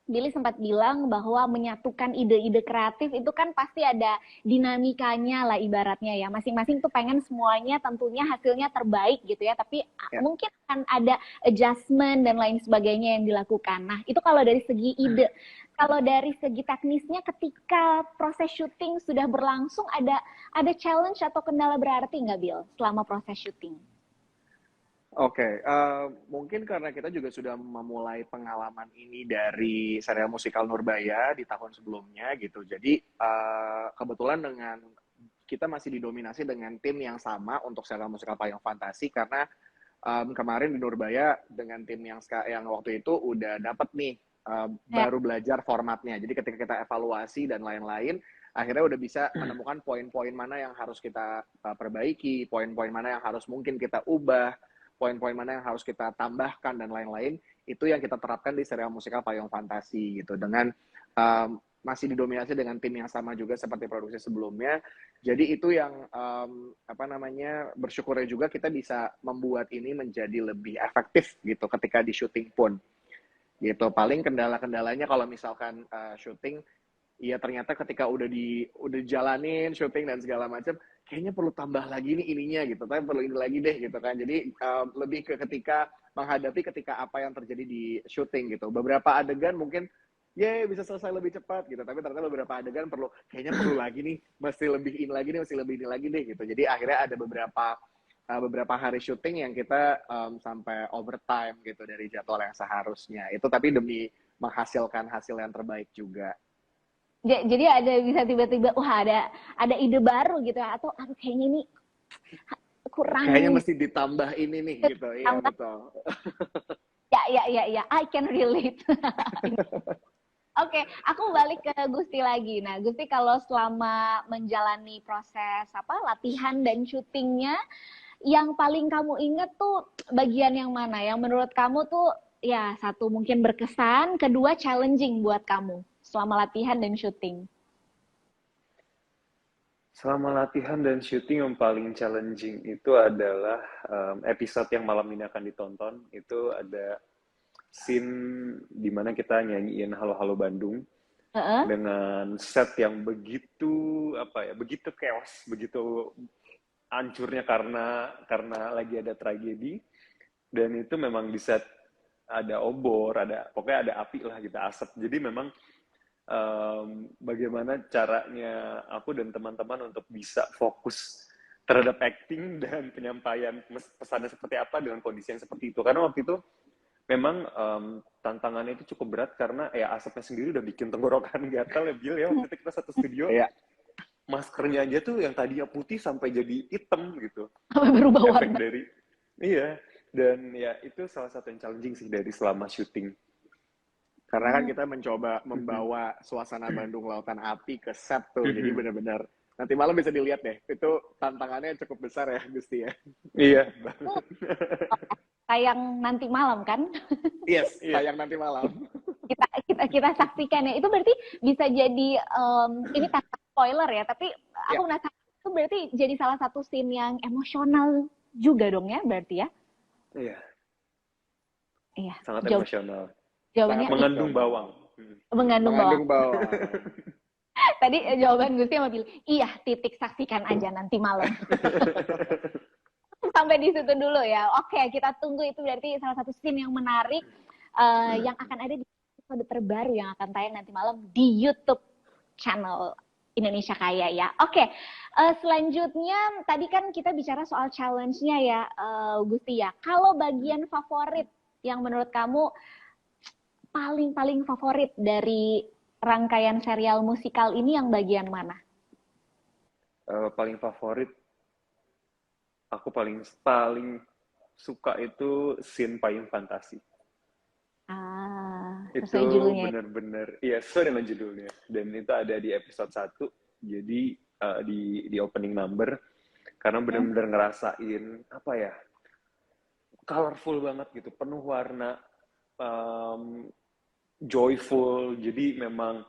[SPEAKER 1] Billy sempat bilang bahwa menyatukan ide-ide kreatif itu kan pasti ada dinamikanya lah ibaratnya ya. Masing-masing tuh pengen semuanya tentunya hasilnya terbaik gitu ya. Tapi mungkin akan ada adjustment dan lain sebagainya yang dilakukan. Nah itu kalau dari segi ide. Kalau dari segi teknisnya ketika proses syuting sudah berlangsung ada challenge atau kendala berarti nggak Bill selama proses syuting?
[SPEAKER 3] Oke, mungkin karena kita juga sudah memulai pengalaman ini dari serial musikal Nurbaya di tahun sebelumnya gitu. Jadi kebetulan dengan kita masih didominasi dengan tim yang sama untuk serial musikal Payung Fantasi karena kemarin di Nurbaya dengan tim yang waktu itu udah dapat nih baru belajar formatnya. Jadi ketika kita evaluasi dan lain-lain, akhirnya udah bisa menemukan poin-poin mana yang harus kita perbaiki, poin-poin mana yang harus mungkin kita ubah, poin-poin mana yang harus kita tambahkan dan lain-lain, itu yang kita terapkan di serial musikal Payung Fantasi gitu. Dengan masih didominasi dengan tim yang sama juga seperti produksi sebelumnya. Jadi itu yang bersyukurnya juga kita bisa membuat ini menjadi lebih efektif gitu ketika di syuting pun. Gitu. Paling kendala-kendalanya kalau misalkan syuting, ya ternyata ketika udah jalanin syuting dan segala macam, kayaknya perlu tambah lagi nih ininya gitu, tapi perlu ini lagi deh gitu kan. Jadi lebih ke ketika menghadapi ketika apa yang terjadi di syuting gitu. Beberapa adegan mungkin bisa selesai lebih cepat gitu, tapi ternyata beberapa adegan kayaknya perlu lagi nih, mesti lebih ini lagi nih, mesti lebih ini lagi deh gitu. Jadi akhirnya ada beberapa hari syuting yang kita sampai overtime gitu dari jadwal yang seharusnya. Itu tapi demi menghasilkan hasil yang terbaik juga.
[SPEAKER 1] Jadi ada bisa tiba-tiba ada ide baru gitu ya, atau kayaknya ini kurang.
[SPEAKER 3] Kayaknya mesti ditambah ini nih gitu. Iya betul.
[SPEAKER 1] Ya, I can relate. Oke, aku balik ke Gusti lagi. Nah, Gusti kalau selama menjalani proses latihan dan syutingnya, yang paling kamu inget tuh bagian yang mana? Yang menurut kamu tuh ya satu mungkin berkesan, kedua challenging buat kamu selama latihan dan syuting?
[SPEAKER 2] Selama latihan dan syuting yang paling challenging itu adalah episode yang malam ini akan ditonton. Itu ada scene di mana kita nyanyiin Halo Halo Bandung dengan set yang begitu begitu chaos, begitu hancurnya karena lagi ada tragedi, dan itu memang di set ada obor, pokoknya ada api lah gitu, asap. Jadi memang bagaimana caranya aku dan teman-teman untuk bisa fokus terhadap acting dan penyampaian pesannya seperti apa dengan kondisi yang seperti itu. Karena waktu itu memang tantangannya itu cukup berat karena ya asapnya sendiri udah bikin tenggorokan gatal ya Bill ya. Waktu itu kita satu studio, maskernya aja tuh yang tadinya putih sampai jadi hitam gitu.
[SPEAKER 1] Sampai berubah warna.
[SPEAKER 2] Dan ya itu salah satu yang challenging sih dari selama syuting.
[SPEAKER 3] Karena kan kita mencoba membawa suasana Bandung Lautan Api ke set tuh, jadi benar-benar nanti malam bisa dilihat deh. Itu tantangannya cukup besar ya, Gusti ya.
[SPEAKER 2] Iya.
[SPEAKER 1] Tayang nanti malam kan?
[SPEAKER 3] Yes, tayang nanti malam.
[SPEAKER 1] Kita saksikan ya. Itu berarti bisa jadi ini tanpa spoiler ya, tapi aku penasaran itu berarti jadi salah satu scene yang emosional juga dong ya, berarti ya?
[SPEAKER 2] Iya. Sangat emosional.
[SPEAKER 1] Jawabannya
[SPEAKER 2] mengandung bawang.
[SPEAKER 1] Mengandung bawang. Tadi jawaban Gusti sama Bill, iya titik, saksikan aja nanti malam. Sampai di situ dulu ya. Oke, kita tunggu, itu berarti salah satu scene yang menarik yang akan ada di episode terbaru yang akan tayang nanti malam di YouTube channel Indonesia Kaya ya. Oke, selanjutnya tadi kan kita bicara soal challenge-nya ya, Gusti ya. Kalau bagian favorit yang menurut kamu paling favorit dari rangkaian serial musikal ini yang bagian mana?
[SPEAKER 2] Paling favorit, aku paling suka itu scene Payung Fantasi. Itu bener-bener, iya sesuai dengan judulnya. Dan itu ada di episode 1, jadi di opening number, karena bener-bener ngerasain colorful banget gitu, penuh warna, joyful. Jadi memang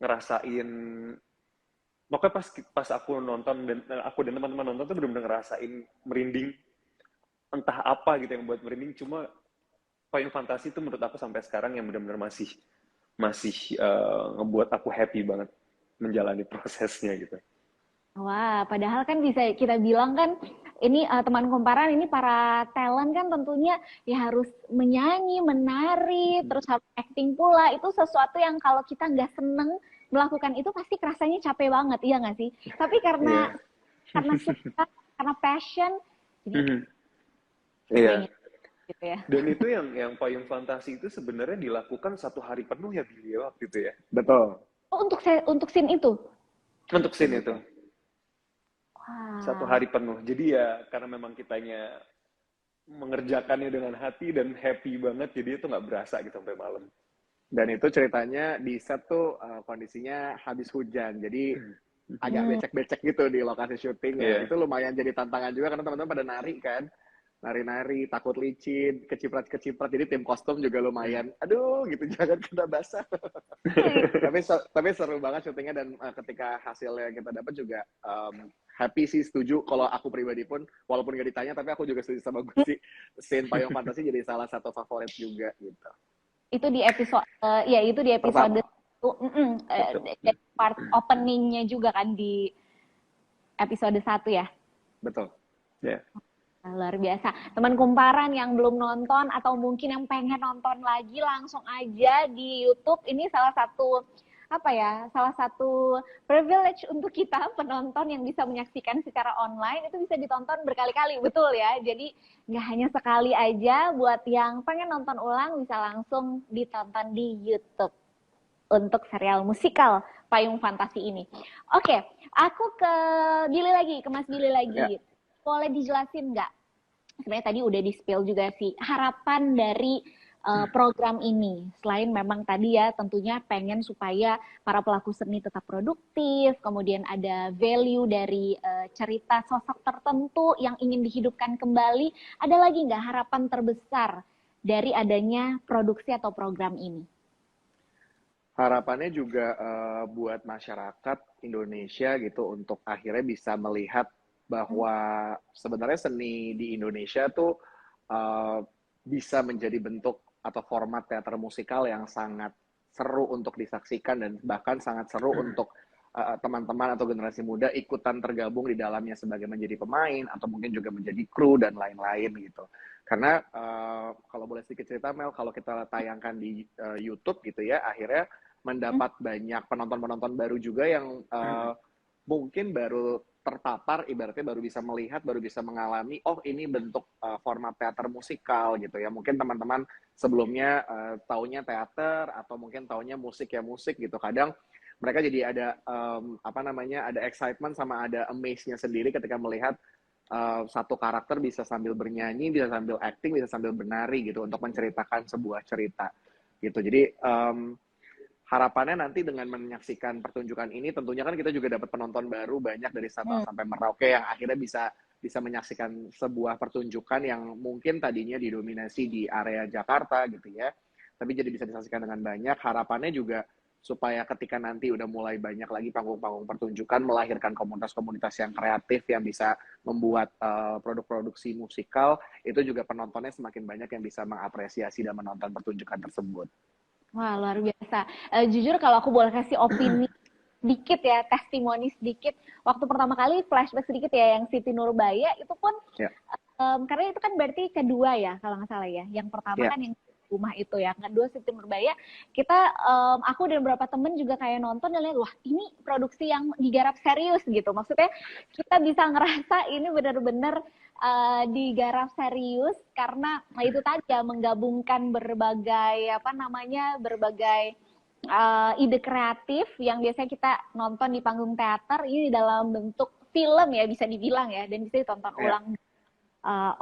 [SPEAKER 2] ngerasain, pokoknya pas aku nonton dan aku dan teman-teman nonton tuh benar-benar ngerasain merinding, entah apa gitu yang buat merinding. Cuma Payung Fantasi itu menurut aku sampai sekarang yang benar-benar masih masih ngebuat aku happy banget menjalani prosesnya gitu.
[SPEAKER 1] Wah, padahal kan bisa kita bilang kan ini teman kumparan ini para talent kan tentunya ya harus menyanyi, menari, terus harus acting pula. Itu sesuatu yang kalau kita nggak seneng melakukan itu pasti rasanya capek banget, iya nggak sih? Tapi karena suka, karena passion, jadi
[SPEAKER 2] Iya.
[SPEAKER 1] gitu ya.
[SPEAKER 2] Dan itu yang Payung Fantasi itu sebenarnya dilakukan 1 hari penuh ya Billy ya, waktu itu ya.
[SPEAKER 3] Betul.
[SPEAKER 1] Oh, untuk scene itu?
[SPEAKER 2] Untuk scene itu.
[SPEAKER 1] Wah.
[SPEAKER 2] 1 hari penuh. Jadi ya karena memang kitanya mengerjakannya dengan hati dan happy banget, jadi itu nggak berasa gitu sampai malam.
[SPEAKER 3] Dan itu ceritanya di set tuh kondisinya habis hujan, jadi agak becek-becek gitu di lokasi syuting.
[SPEAKER 2] Iya.
[SPEAKER 3] Itu lumayan jadi tantangan juga karena teman-teman pada nari kan, nari-nari, takut licin, keciprat-keciprat, jadi tim kostum juga lumayan, aduh gitu, jangan kena basah. tapi seru banget syutingnya, dan ketika hasilnya kita dapat juga happy sih, setuju. Kalau aku pribadi pun, walaupun gak ditanya, tapi aku juga setuju sama Gusti, scene Payung Fantasi jadi salah satu favorit juga gitu.
[SPEAKER 1] Itu di episode itu di episode part openingnya juga kan di episode 1 ya.
[SPEAKER 3] Betul.
[SPEAKER 2] Ya.
[SPEAKER 1] Luar biasa. Teman kumparan yang belum nonton atau mungkin yang pengen nonton lagi, langsung aja di YouTube. Ini salah satu privilege untuk kita penonton yang bisa menyaksikan secara online, itu bisa ditonton berkali-kali, betul ya. Jadi nggak hanya sekali aja, buat yang pengen nonton ulang bisa langsung ditonton di YouTube untuk serial musikal Payung Fantasi ini. Oke, aku ke Mas Billy lagi. Ya. Boleh dijelasin nggak? Sebenarnya tadi udah di-spill juga sih, harapan dari program ini. Selain memang tadi ya tentunya pengen supaya para pelaku seni tetap produktif, kemudian ada value dari cerita sosok tertentu yang ingin dihidupkan kembali. Ada lagi nggak harapan terbesar dari adanya produksi atau program ini?
[SPEAKER 3] Harapannya juga buat masyarakat Indonesia gitu, untuk akhirnya bisa melihat bahwa sebenarnya seni di Indonesia tuh bisa menjadi bentuk atau format teater musikal yang sangat seru untuk disaksikan, dan bahkan sangat seru untuk teman-teman atau generasi muda ikutan tergabung di dalamnya sebagai menjadi pemain atau mungkin juga menjadi kru dan lain-lain gitu. Karena kalau boleh sedikit cerita Mel, kalau kita tayangkan di YouTube gitu ya, akhirnya mendapat banyak penonton-penonton baru juga yang mungkin baru terpapar, ibaratnya baru bisa melihat, baru bisa mengalami, oh ini bentuk format teater musikal gitu ya. Mungkin teman-teman sebelumnya taunya teater atau mungkin taunya musik ya musik gitu. Kadang mereka jadi ada ada excitement sama ada amaze-nya sendiri ketika melihat satu karakter bisa sambil bernyanyi, bisa sambil acting, bisa sambil menari gitu untuk menceritakan sebuah cerita gitu. Jadi harapannya nanti dengan menyaksikan pertunjukan ini, tentunya kan kita juga dapat penonton baru banyak dari Sabang sampai Merauke yang akhirnya bisa menyaksikan sebuah pertunjukan yang mungkin tadinya didominasi di area Jakarta gitu ya, tapi jadi bisa disaksikan dengan banyak. Harapannya juga supaya ketika nanti udah mulai banyak lagi panggung-panggung pertunjukan, melahirkan komunitas-komunitas yang kreatif yang bisa membuat produk-produksi musikal, itu juga penontonnya semakin banyak yang bisa mengapresiasi dan menonton pertunjukan tersebut.
[SPEAKER 1] Wah, luar biasa. Jujur kalau aku boleh kasih opini sedikit ya, testimoni sedikit. Waktu pertama kali flashback sedikit ya, yang Siti Nurbaya itu pun, karena itu kan berarti kedua ya, kalau nggak salah ya. Yang pertama kan yang rumah itu ya, kedua Siti Nurbaya. Aku dan beberapa temen juga kayak nonton dan lihat, wah ini produksi yang digarap serius gitu. Maksudnya kita bisa ngerasa ini benar-benar digarap serius karena itu tadi ya, menggabungkan berbagai ide kreatif yang biasanya kita nonton di panggung teater, ini dalam bentuk film ya bisa dibilang ya, dan bisa ditonton ulang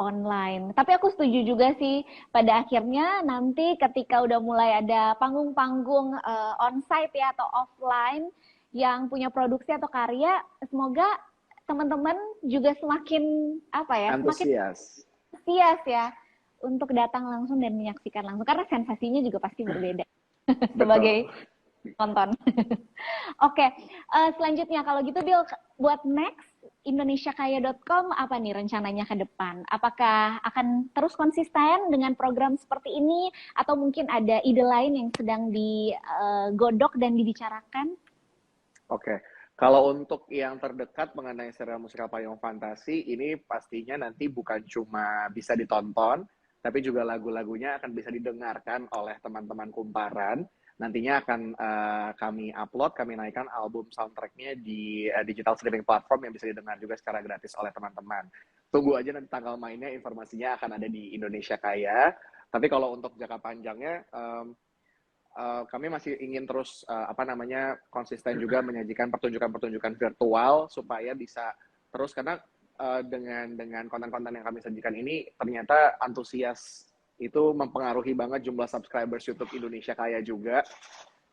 [SPEAKER 1] online. Tapi aku setuju juga sih pada akhirnya nanti ketika udah mulai ada panggung-panggung onsite ya atau offline yang punya produksi atau karya, semoga teman-teman juga semakin
[SPEAKER 3] antusias
[SPEAKER 1] ya untuk datang langsung dan menyaksikan langsung, karena sensasinya juga pasti berbeda sebagai nonton. Oke, selanjutnya kalau gitu Bill, buat next indonesiakaya.com apa nih rencananya ke depan? Apakah akan terus konsisten dengan program seperti ini atau mungkin ada ide lain yang sedang digodok dan dibicarakan?
[SPEAKER 3] Oke. Kalau untuk yang terdekat mengenai serial musikal Payung Fantasi, ini pastinya nanti bukan cuma bisa ditonton, tapi juga lagu-lagunya akan bisa didengarkan oleh teman-teman Kumparan. Nantinya akan kami upload, kami naikkan album soundtracknya di digital streaming platform yang bisa didengar juga secara gratis oleh teman-teman. Tunggu aja nanti tanggal mainnya, informasinya akan ada di Indonesia Kaya. Tapi kalau untuk jangka panjangnya, kami masih ingin terus konsisten juga menyajikan pertunjukan-pertunjukan virtual supaya bisa terus, karena dengan konten-konten yang kami sajikan ini ternyata antusias itu mempengaruhi banget jumlah subscribers YouTube Indonesia Kaya juga.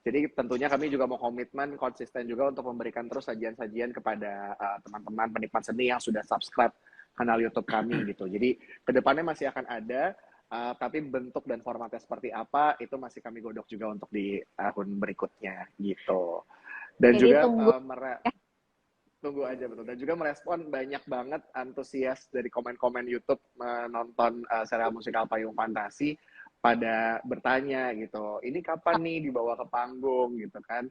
[SPEAKER 3] Jadi tentunya kami juga mau komitmen konsisten juga untuk memberikan terus sajian-sajian kepada teman-teman penikmat seni yang sudah subscribe kanal YouTube kami gitu. Jadi kedepannya masih akan ada. Tapi bentuk dan formatnya seperti apa itu masih kami godok juga untuk di tahun berikutnya gitu. Dan
[SPEAKER 1] Jadi
[SPEAKER 3] juga
[SPEAKER 1] tunggu.
[SPEAKER 3] tunggu aja, betul. Dan juga merespon banyak banget antusias dari komen-komen YouTube menonton serial musikal Payung Fantasi, pada bertanya gitu, ini kapan nih dibawa ke panggung gitu kan.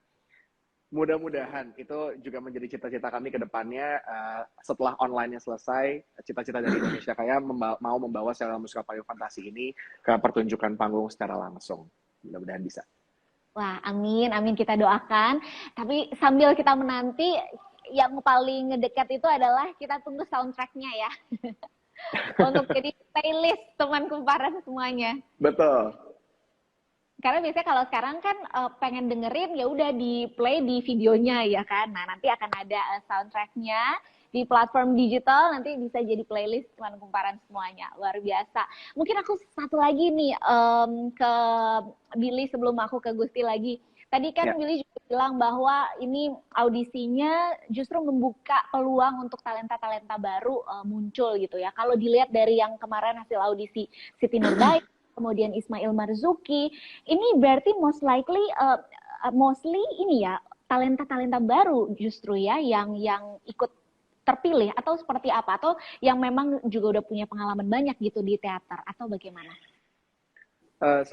[SPEAKER 3] Mudah-mudahan itu juga menjadi cita-cita kami ke depannya, setelah online-nya selesai, cita-cita dari Indonesia Kaya mau membawa serial musikal Payung Fantasi ini ke pertunjukan panggung secara langsung. Mudah-mudahan bisa.
[SPEAKER 1] Wah, amin, amin kita doakan. Tapi sambil kita menanti, yang paling dekat itu adalah kita tunggu soundtracknya ya. Untuk jadi playlist teman Kumparan semuanya.
[SPEAKER 3] Betul.
[SPEAKER 1] Karena biasanya kalau sekarang kan pengen dengerin ya udah di play di videonya ya kan. Nah nanti akan ada soundtracknya di platform digital, nanti bisa jadi playlist teman Kumparan semuanya. Luar biasa. Mungkin aku satu lagi nih ke Billy sebelum aku ke Gusti lagi. Tadi kan Billy juga bilang bahwa ini audisinya justru membuka peluang untuk talenta-talenta baru muncul gitu ya. Kalau dilihat dari yang kemarin hasil audisi Siti Nurbaya, kemudian Ismail Marzuki, ini berarti mostly ini ya talenta-talenta baru justru ya yang ikut terpilih, atau seperti apa, atau yang memang juga udah punya pengalaman banyak gitu di teater, atau bagaimana?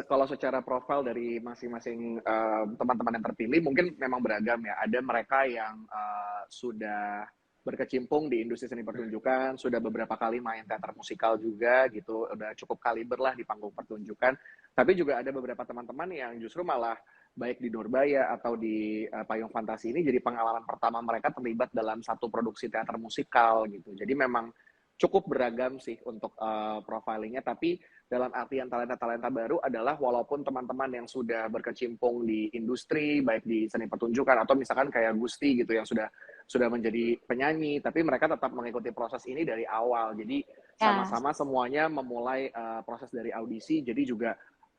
[SPEAKER 3] Kalau secara profil dari masing-masing teman-teman yang terpilih mungkin memang beragam ya. Ada mereka yang sudah berkecimpung di industri seni pertunjukan, sudah beberapa kali main teater musikal juga gitu, udah cukup kaliber lah di panggung pertunjukan. Tapi juga ada beberapa teman-teman yang justru malah baik di Nurbaya atau di Payung Fantasi ini jadi pengalaman pertama mereka terlibat dalam satu produksi teater musikal gitu. Jadi memang cukup beragam sih untuk profilingnya, tapi dalam artian talenta-talenta baru adalah walaupun teman-teman yang sudah berkecimpung di industri, baik di seni pertunjukan atau misalkan kayak Gusti gitu yang sudah menjadi penyanyi, tapi mereka tetap mengikuti proses ini dari awal. Jadi sama-sama semuanya memulai proses dari audisi, jadi juga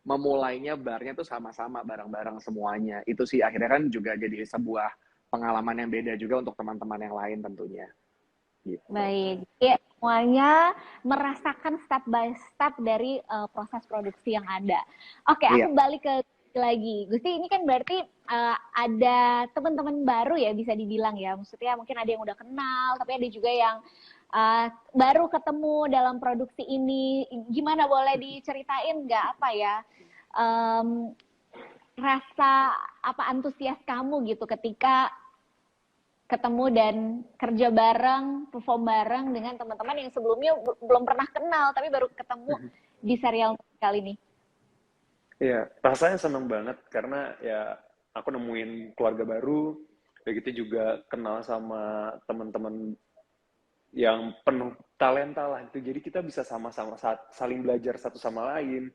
[SPEAKER 3] memulainya barnya tuh sama-sama bareng-bareng semuanya. Itu sih akhirnya kan juga jadi sebuah pengalaman yang beda juga untuk teman-teman yang lain tentunya. Gitu.
[SPEAKER 1] Baik, ya, semuanya merasakan step by step dari proses produksi yang ada. Oke, aku balik ke lagi. Gusti, ini kan berarti ada teman-teman baru ya bisa dibilang ya. Maksudnya mungkin ada yang udah kenal, tapi ada juga yang baru ketemu dalam produksi ini. Gimana, boleh diceritain nggak apa ya rasa apa antusias kamu gitu ketika ketemu dan kerja bareng, perform bareng dengan teman-teman yang sebelumnya belum pernah kenal, tapi baru ketemu di serial kali ini?
[SPEAKER 2] Iya, rasanya seneng banget karena ya aku nemuin keluarga baru, begitu juga kenal sama teman-teman yang penuh talenta lah itu. Jadi kita bisa sama-sama saling belajar satu sama lain,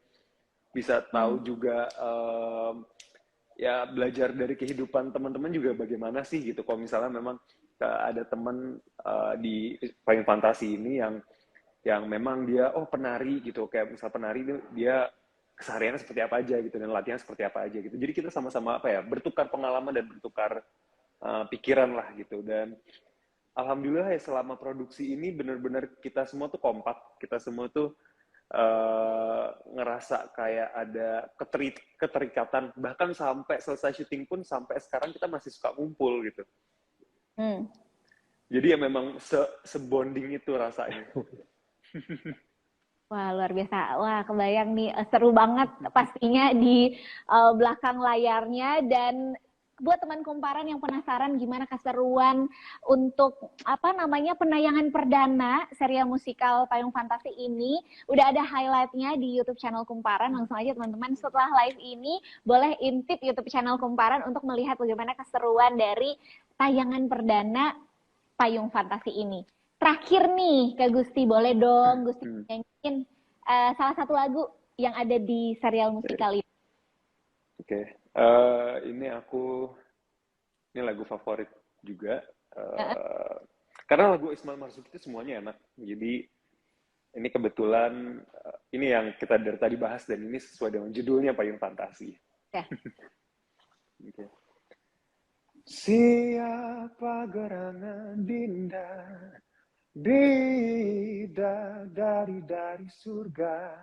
[SPEAKER 2] bisa tahu juga ya belajar dari kehidupan teman-teman juga bagaimana sih gitu. Kalau misalnya memang ada teman di Payung Fantasi ini yang memang dia penari gitu, kayak misal penari dia kesehariannya seperti apa aja gitu dan latihan seperti apa aja gitu. Jadi kita sama-sama bertukar pengalaman dan bertukar pikiran lah gitu. Dan alhamdulillah ya selama produksi ini benar-benar kita semua tuh kompak, kita semua tuh ngerasa kayak ada keterikatan, bahkan sampai selesai syuting pun sampai sekarang kita masih suka ngumpul gitu. Jadi ya memang sebonding itu rasanya.
[SPEAKER 1] Wah, luar biasa. Wah, kebayang nih, seru banget pastinya di belakang layarnya. Dan buat teman kumparan yang penasaran gimana keseruan untuk apa namanya penayangan perdana serial musikal Payung Fantasi ini, udah ada highlightnya di YouTube channel Kumparan. Langsung aja teman-teman setelah live ini boleh intip YouTube channel Kumparan untuk melihat bagaimana keseruan dari tayangan perdana Payung Fantasi ini. Terakhir nih, Kak Gusti, boleh dong Gusti nyanyiin salah satu lagu yang ada di serial musikal ini.
[SPEAKER 2] Oke. Ini lagu favorit juga. Karena lagu Ismail Marzuki itu semuanya enak. Jadi ini kebetulan ini yang kita dari tadi bahas dan ini sesuai dengan judulnya Payung Fantasi.
[SPEAKER 1] Ya.
[SPEAKER 2] Okay. Siapa gerangan dinda bidadari dari surga,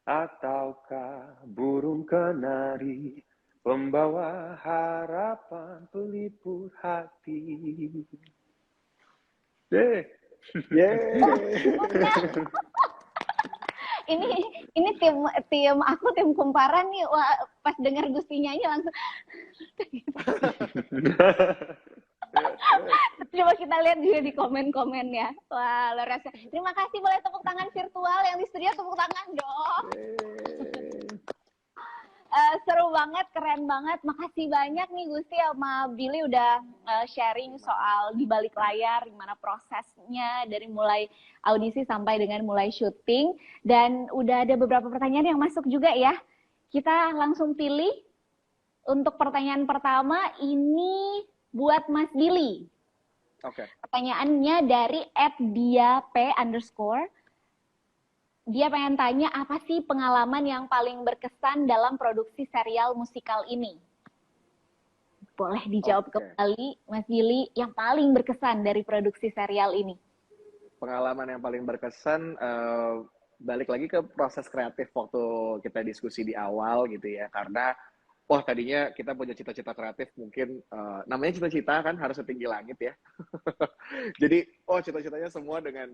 [SPEAKER 2] ataukah burung kenari pembawa harapan pelipur hati?
[SPEAKER 1] Ini tim aku tim Kumparan nih. Wah, pas dengar Gusti nyanyi langsung coba kita lihat juga di komen-komen ya. Wah, luar biasa. Terima kasih, boleh tepuk tangan virtual yang di studio, tepuk tangan dong. Seru banget, keren banget. Makasih banyak nih Gusti sama Billy udah sharing soal di balik layar, gimana prosesnya dari mulai audisi sampai dengan mulai syuting. Dan udah ada beberapa pertanyaan yang masuk juga ya. Kita langsung pilih. Untuk pertanyaan pertama ini buat Mas Billy.
[SPEAKER 3] Oke.
[SPEAKER 1] Pertanyaannya dari @diap_. Dia pengen tanya, apa sih pengalaman yang paling berkesan dalam produksi serial musikal ini? Boleh dijawab kembali, Mas Billy, yang paling berkesan dari produksi serial ini.
[SPEAKER 3] Pengalaman yang paling berkesan, balik lagi ke proses kreatif waktu kita diskusi di awal gitu ya. Karena tadinya kita punya cita-cita kreatif, mungkin namanya cita-cita kan harus setinggi langit ya. Jadi cita-citanya semua dengan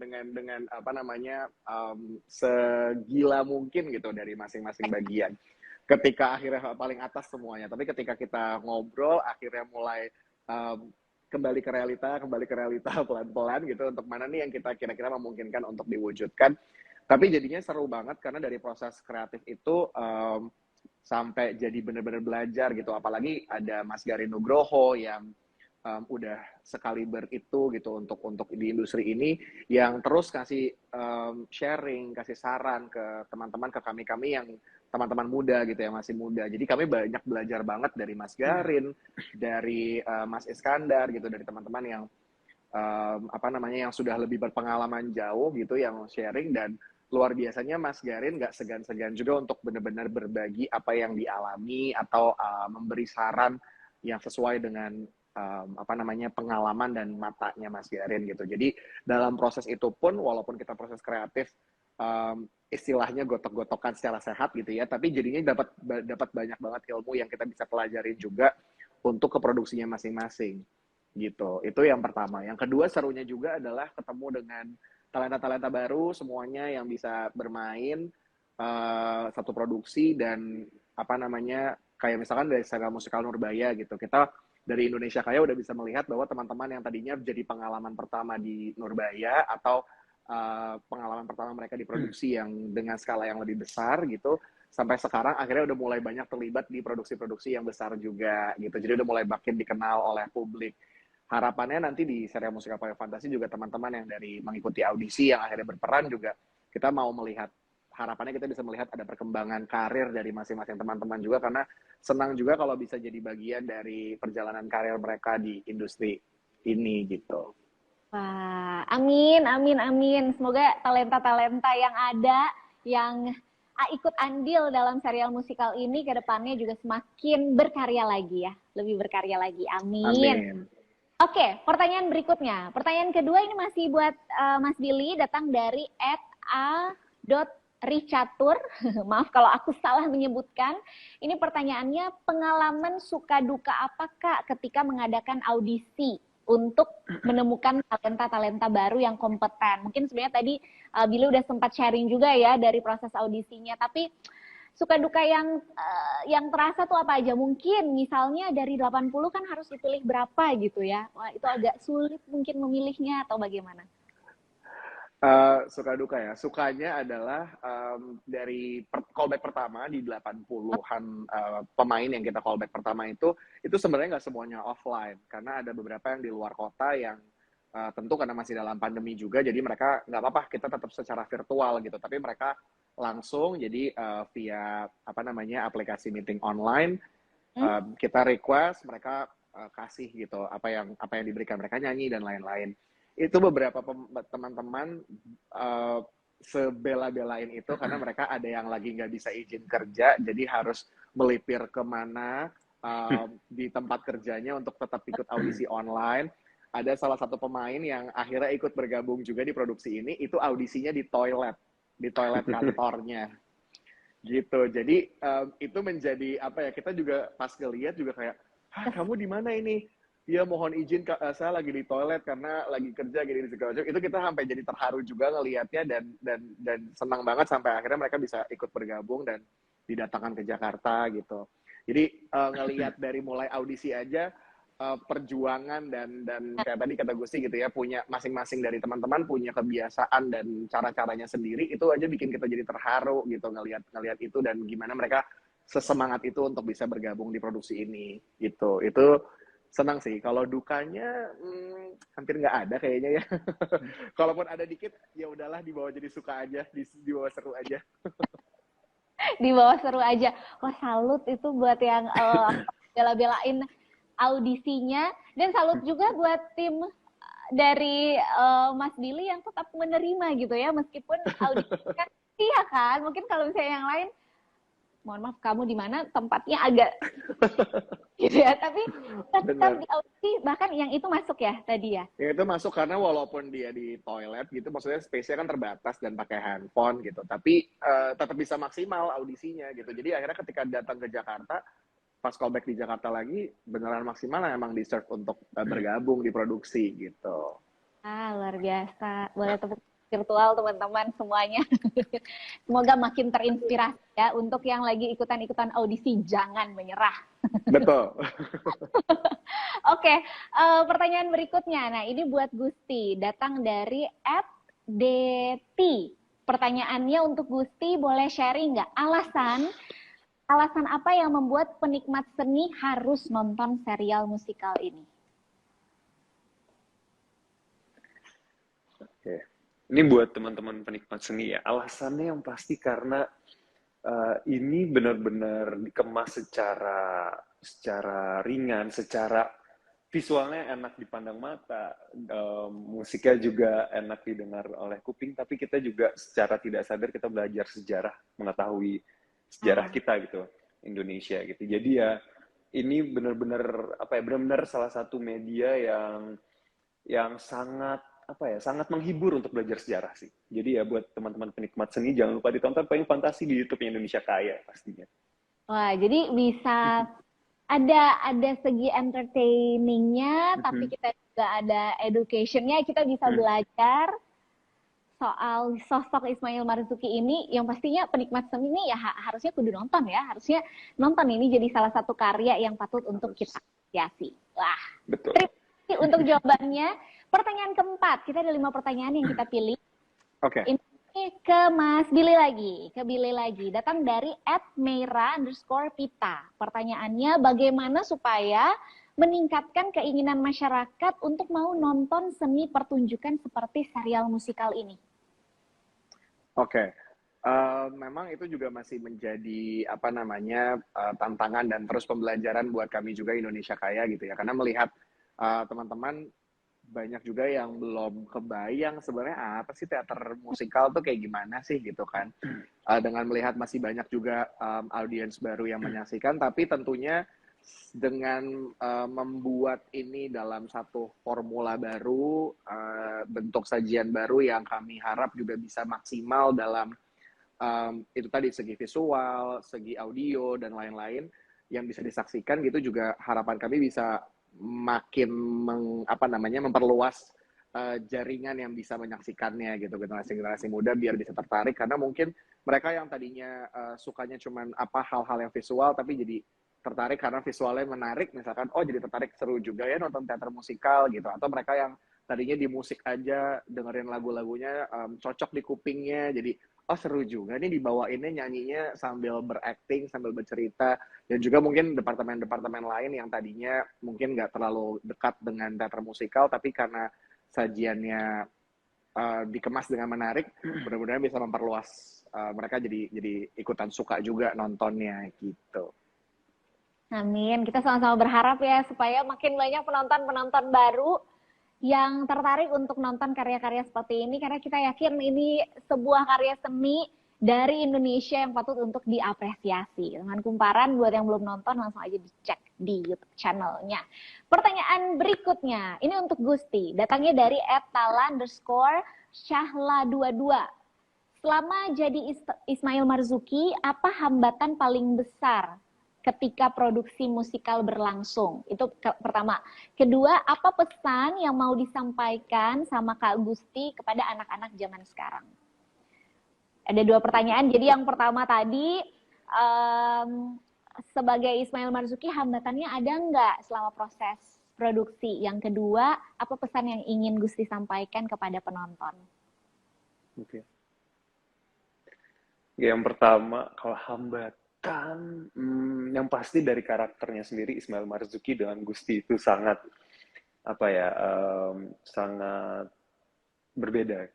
[SPEAKER 3] apa namanya segila mungkin gitu dari masing-masing bagian. Ketika akhirnya paling atas semuanya, tapi ketika kita ngobrol akhirnya mulai kembali ke realita pelan-pelan gitu, untuk mana nih yang kita kira-kira memungkinkan untuk diwujudkan. Tapi jadinya seru banget karena dari proses kreatif itu sampai jadi benar-benar belajar gitu. Apalagi ada Mas Garin Nugroho yang udah sekaliber itu gitu untuk di industri ini, yang terus kasih sharing, kasih saran ke teman-teman, ke kami yang teman-teman muda gitu ya, masih muda. Jadi kami banyak belajar banget dari Mas Garin, dari Mas Iskandar gitu, dari teman-teman yang yang sudah lebih berpengalaman jauh gitu, yang sharing. Dan luar biasanya Mas Garin nggak segan-segan juga untuk benar-benar berbagi apa yang dialami atau memberi saran yang sesuai dengan pengalaman dan matanya Mas Garin gitu. Jadi dalam proses itu pun, walaupun kita proses kreatif istilahnya gotok-gotokan secara sehat gitu ya, tapi jadinya dapat banyak banget ilmu yang kita bisa pelajarin juga untuk ke produksinya masing-masing gitu. Itu yang pertama. Yang kedua, serunya juga adalah ketemu dengan talenta-talenta baru semuanya yang bisa bermain satu produksi. Dan kayak misalkan dari serial musikal Nurbaya gitu, kita dari Indonesia Kaya udah bisa melihat bahwa teman-teman yang tadinya jadi pengalaman pertama di Nurbaya atau pengalaman pertama mereka di produksi yang dengan skala yang lebih besar gitu, sampai sekarang akhirnya udah mulai banyak terlibat di produksi-produksi yang besar juga gitu. Jadi udah mulai makin dikenal oleh publik. Harapannya nanti di serial musikal Payung Fantasi juga teman-teman yang dari mengikuti audisi yang akhirnya berperan juga, kita mau melihat, harapannya kita bisa melihat ada perkembangan karir dari masing-masing teman-teman juga, karena senang juga kalau bisa jadi bagian dari perjalanan karir mereka di industri ini gitu.
[SPEAKER 1] Wah, amin, amin, amin. Semoga talenta-talenta yang ada, yang ikut andil dalam serial musikal ini ke depannya juga semakin berkarya lagi ya. Lebih berkarya lagi, amin. Oke, pertanyaan berikutnya. Pertanyaan kedua ini masih buat Mas Billy, datang dari @a.ricatur. Maaf kalau aku salah menyebutkan. Ini pertanyaannya, pengalaman suka duka apa Kak ketika mengadakan audisi untuk menemukan talenta-talenta baru yang kompeten. Mungkin sebenarnya tadi Billy udah sempat sharing juga ya dari proses audisinya, tapi suka duka yang terasa tuh apa aja? Mungkin misalnya dari 80 kan harus dipilih berapa gitu ya. Wah, itu agak sulit mungkin memilihnya atau bagaimana?
[SPEAKER 3] Suka duka ya. Sukanya adalah dari callback pertama di 80-an pemain yang kita callback pertama itu sebenarnya nggak semuanya offline. Karena ada beberapa yang di luar kota yang tentu karena masih dalam pandemi juga, jadi mereka nggak apa-apa, kita tetap secara virtual gitu. Tapi mereka langsung, jadi via apa namanya aplikasi meeting online, kita request, mereka kasih gitu apa yang diberikan, mereka nyanyi dan lain-lain. Itu beberapa teman-teman sebela-belain itu karena mereka ada yang lagi nggak bisa izin kerja, jadi harus melipir kemana di tempat kerjanya untuk tetap ikut audisi online. Ada salah satu pemain yang akhirnya ikut bergabung juga di produksi ini, itu audisinya di toilet kantornya gitu. Jadi itu menjadi apa ya, kita juga pas ngeliat juga kayak, kamu di mana ini? Dia mohon izin, saya lagi di toilet karena lagi kerja gini segala macam. Itu kita sampai jadi terharu juga ngelihatnya, dan senang banget sampai akhirnya mereka bisa ikut bergabung dan didatangkan ke Jakarta gitu. Jadi ngelihat dari mulai audisi aja, perjuangan dan kayak tadi kata Gusti gitu ya, punya masing-masing dari teman-teman punya kebiasaan dan cara-caranya sendiri, itu aja bikin kita jadi terharu gitu ngelihat itu, dan gimana mereka sesemangat itu untuk bisa bergabung di produksi ini gitu. Itu senang sih. Kalau dukanya hampir nggak ada kayaknya ya. Kalaupun ada dikit, ya udahlah, dibawa jadi suka aja, dibawa seru aja.
[SPEAKER 1] Dibawa seru aja. Wah, salut itu buat yang bela-belain audisinya, dan salut juga buat tim dari Mas Billy yang tetap menerima gitu ya, meskipun audisi kan iya kan, mungkin kalau misalnya yang lain, mohon maaf kamu di mana, tempatnya agak gitu ya, tapi tetap di audisi, bahkan yang itu masuk ya tadi ya.
[SPEAKER 3] Yang itu masuk karena walaupun dia di toilet gitu, maksudnya space-nya kan terbatas dan pakai handphone gitu, tapi tetap bisa maksimal audisinya gitu. Jadi akhirnya ketika datang ke Jakarta, pas callback di Jakarta lagi, beneran maksimal emang deserve untuk bergabung di produksi gitu.
[SPEAKER 1] Luar biasa. Boleh tepuk virtual teman-teman semuanya. Semoga makin terinspirasi ya untuk yang lagi ikutan-ikutan audisi, jangan menyerah.
[SPEAKER 3] Betul.
[SPEAKER 1] Oke, pertanyaan berikutnya. Nah, ini buat Gusti, datang dari @dt. Pertanyaannya untuk Gusti, boleh sharing nggak alasan apa yang membuat penikmat seni harus nonton serial musikal ini?
[SPEAKER 2] Oke. Ini buat teman-teman penikmat seni ya. Alasannya yang pasti karena ini benar-benar dikemas secara ringan, secara visualnya enak dipandang mata, musiknya juga enak didengar oleh kuping, tapi kita juga secara tidak sadar kita belajar sejarah, mengetahui sejarah kita gitu, Indonesia gitu. Jadi ya ini benar-benar apa ya, benar-benar salah satu media yang sangat menghibur untuk belajar sejarah sih. Jadi ya buat teman-teman penikmat seni jangan lupa ditonton Payung Fantasi di YouTube Indonesia Kaya pastinya.
[SPEAKER 1] Wah, jadi bisa ada segi entertainingnya, tapi kita juga ada educationnya, kita bisa belajar soal sosok Ismail Marzuki ini, yang pastinya penikmat seni ini ya harusnya kudu nonton ya, harusnya nonton, ini jadi salah satu karya yang patut untuk kita apresiasi. Wah,
[SPEAKER 2] betul.
[SPEAKER 1] Terima kasih untuk jawabannya. Pertanyaan keempat, kita ada 5 pertanyaan yang kita pilih.
[SPEAKER 3] Oke.
[SPEAKER 1] Ini ke Mas Billy lagi, datang dari @meira_pita. Pertanyaannya, bagaimana supaya meningkatkan keinginan masyarakat untuk mau nonton seni pertunjukan seperti serial musikal ini?
[SPEAKER 3] Oke. Memang itu juga masih menjadi apa namanya tantangan dan terus pembelajaran buat kami juga Indonesia Kaya gitu ya, karena melihat teman-teman banyak juga yang belum kebayang sebenarnya apa sih teater musikal tuh kayak gimana sih gitu kan. Dengan melihat masih banyak juga audiens baru yang menyaksikan, tapi tentunya dengan membuat ini dalam satu formula baru, bentuk sajian baru yang kami harap juga bisa maksimal dalam itu tadi, segi visual, segi audio dan lain-lain yang bisa disaksikan gitu, juga harapan kami bisa makin memperluas jaringan yang bisa menyaksikannya gitu, generasi muda biar bisa tertarik, karena mungkin mereka yang tadinya sukanya cuman hal-hal yang visual tapi jadi tertarik karena visualnya menarik, misalkan jadi tertarik, seru juga ya nonton teater musikal gitu, atau mereka yang tadinya di musik aja dengerin lagu-lagunya cocok di kupingnya, jadi seru juga nih dibawainnya, nyanyinya sambil berakting, sambil bercerita. Dan juga mungkin departemen-departemen lain yang tadinya mungkin nggak terlalu dekat dengan teater musikal, tapi karena sajiannya dikemas dengan menarik, mudah-mudahan bisa memperluas mereka jadi ikutan suka juga nontonnya gitu.
[SPEAKER 1] Amin. Kita sama-sama berharap ya supaya makin banyak penonton-penonton baru yang tertarik untuk nonton karya-karya seperti ini, karena kita yakin ini sebuah karya seni dari Indonesia yang patut untuk diapresiasi. Dengan Kumparan, buat yang belum nonton langsung aja dicek di YouTube channelnya. Pertanyaan berikutnya, ini untuk Gusti, datangnya dari @tala_syahla22. Selama jadi Ismail Marzuki, apa hambatan paling besar ketika produksi musikal berlangsung? Itu pertama. Kedua, apa pesan yang mau disampaikan sama Kak Gusti kepada anak-anak zaman sekarang? Ada 2 pertanyaan. Jadi yang pertama tadi, sebagai Ismail Marzuki, hambatannya ada nggak selama proses produksi? Yang kedua, apa pesan yang ingin Gusti sampaikan kepada penonton?
[SPEAKER 2] Oke. Yang pertama, kalau hambatan, yang pasti dari karakternya sendiri, Ismail Marzuki dengan Gusti itu sangat sangat berbeda.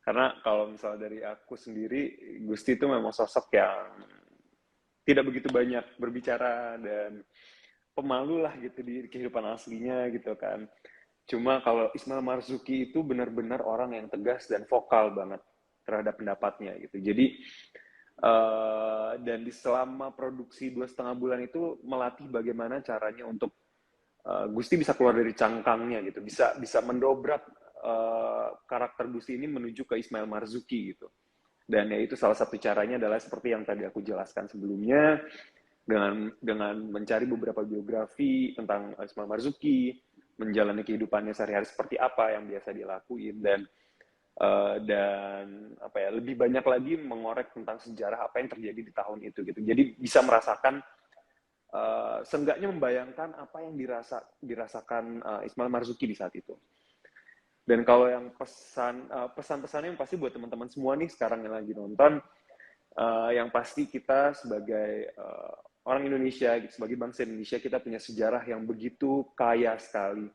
[SPEAKER 2] Karena kalau misalnya dari aku sendiri, Gusti itu memang sosok yang tidak begitu banyak berbicara dan pemalu lah gitu di kehidupan aslinya gitu kan. Cuma kalau Ismail Marzuki itu benar-benar orang yang tegas dan vokal banget terhadap pendapatnya gitu. Jadi dan di selama produksi 2,5 bulan itu melatih bagaimana caranya untuk Gusti bisa keluar dari cangkangnya gitu, bisa mendobrak karakter Gusti ini menuju ke Ismail Marzuki gitu. Dan ya itu salah satu caranya adalah seperti yang tadi aku jelaskan sebelumnya, dengan mencari beberapa biografi tentang Ismail Marzuki, menjalani kehidupannya sehari-hari seperti apa yang biasa dilakuin, dan lebih banyak lagi mengorek tentang sejarah apa yang terjadi di tahun itu gitu. Jadi bisa merasakan seenggaknya membayangkan apa yang dirasakan Ismail Marzuki di saat itu. Dan kalau yang pesan-pesannya yang pasti buat teman-teman semua nih sekarang yang lagi nonton, yang pasti kita sebagai orang Indonesia, sebagai bangsa Indonesia, kita punya sejarah yang begitu kaya sekali.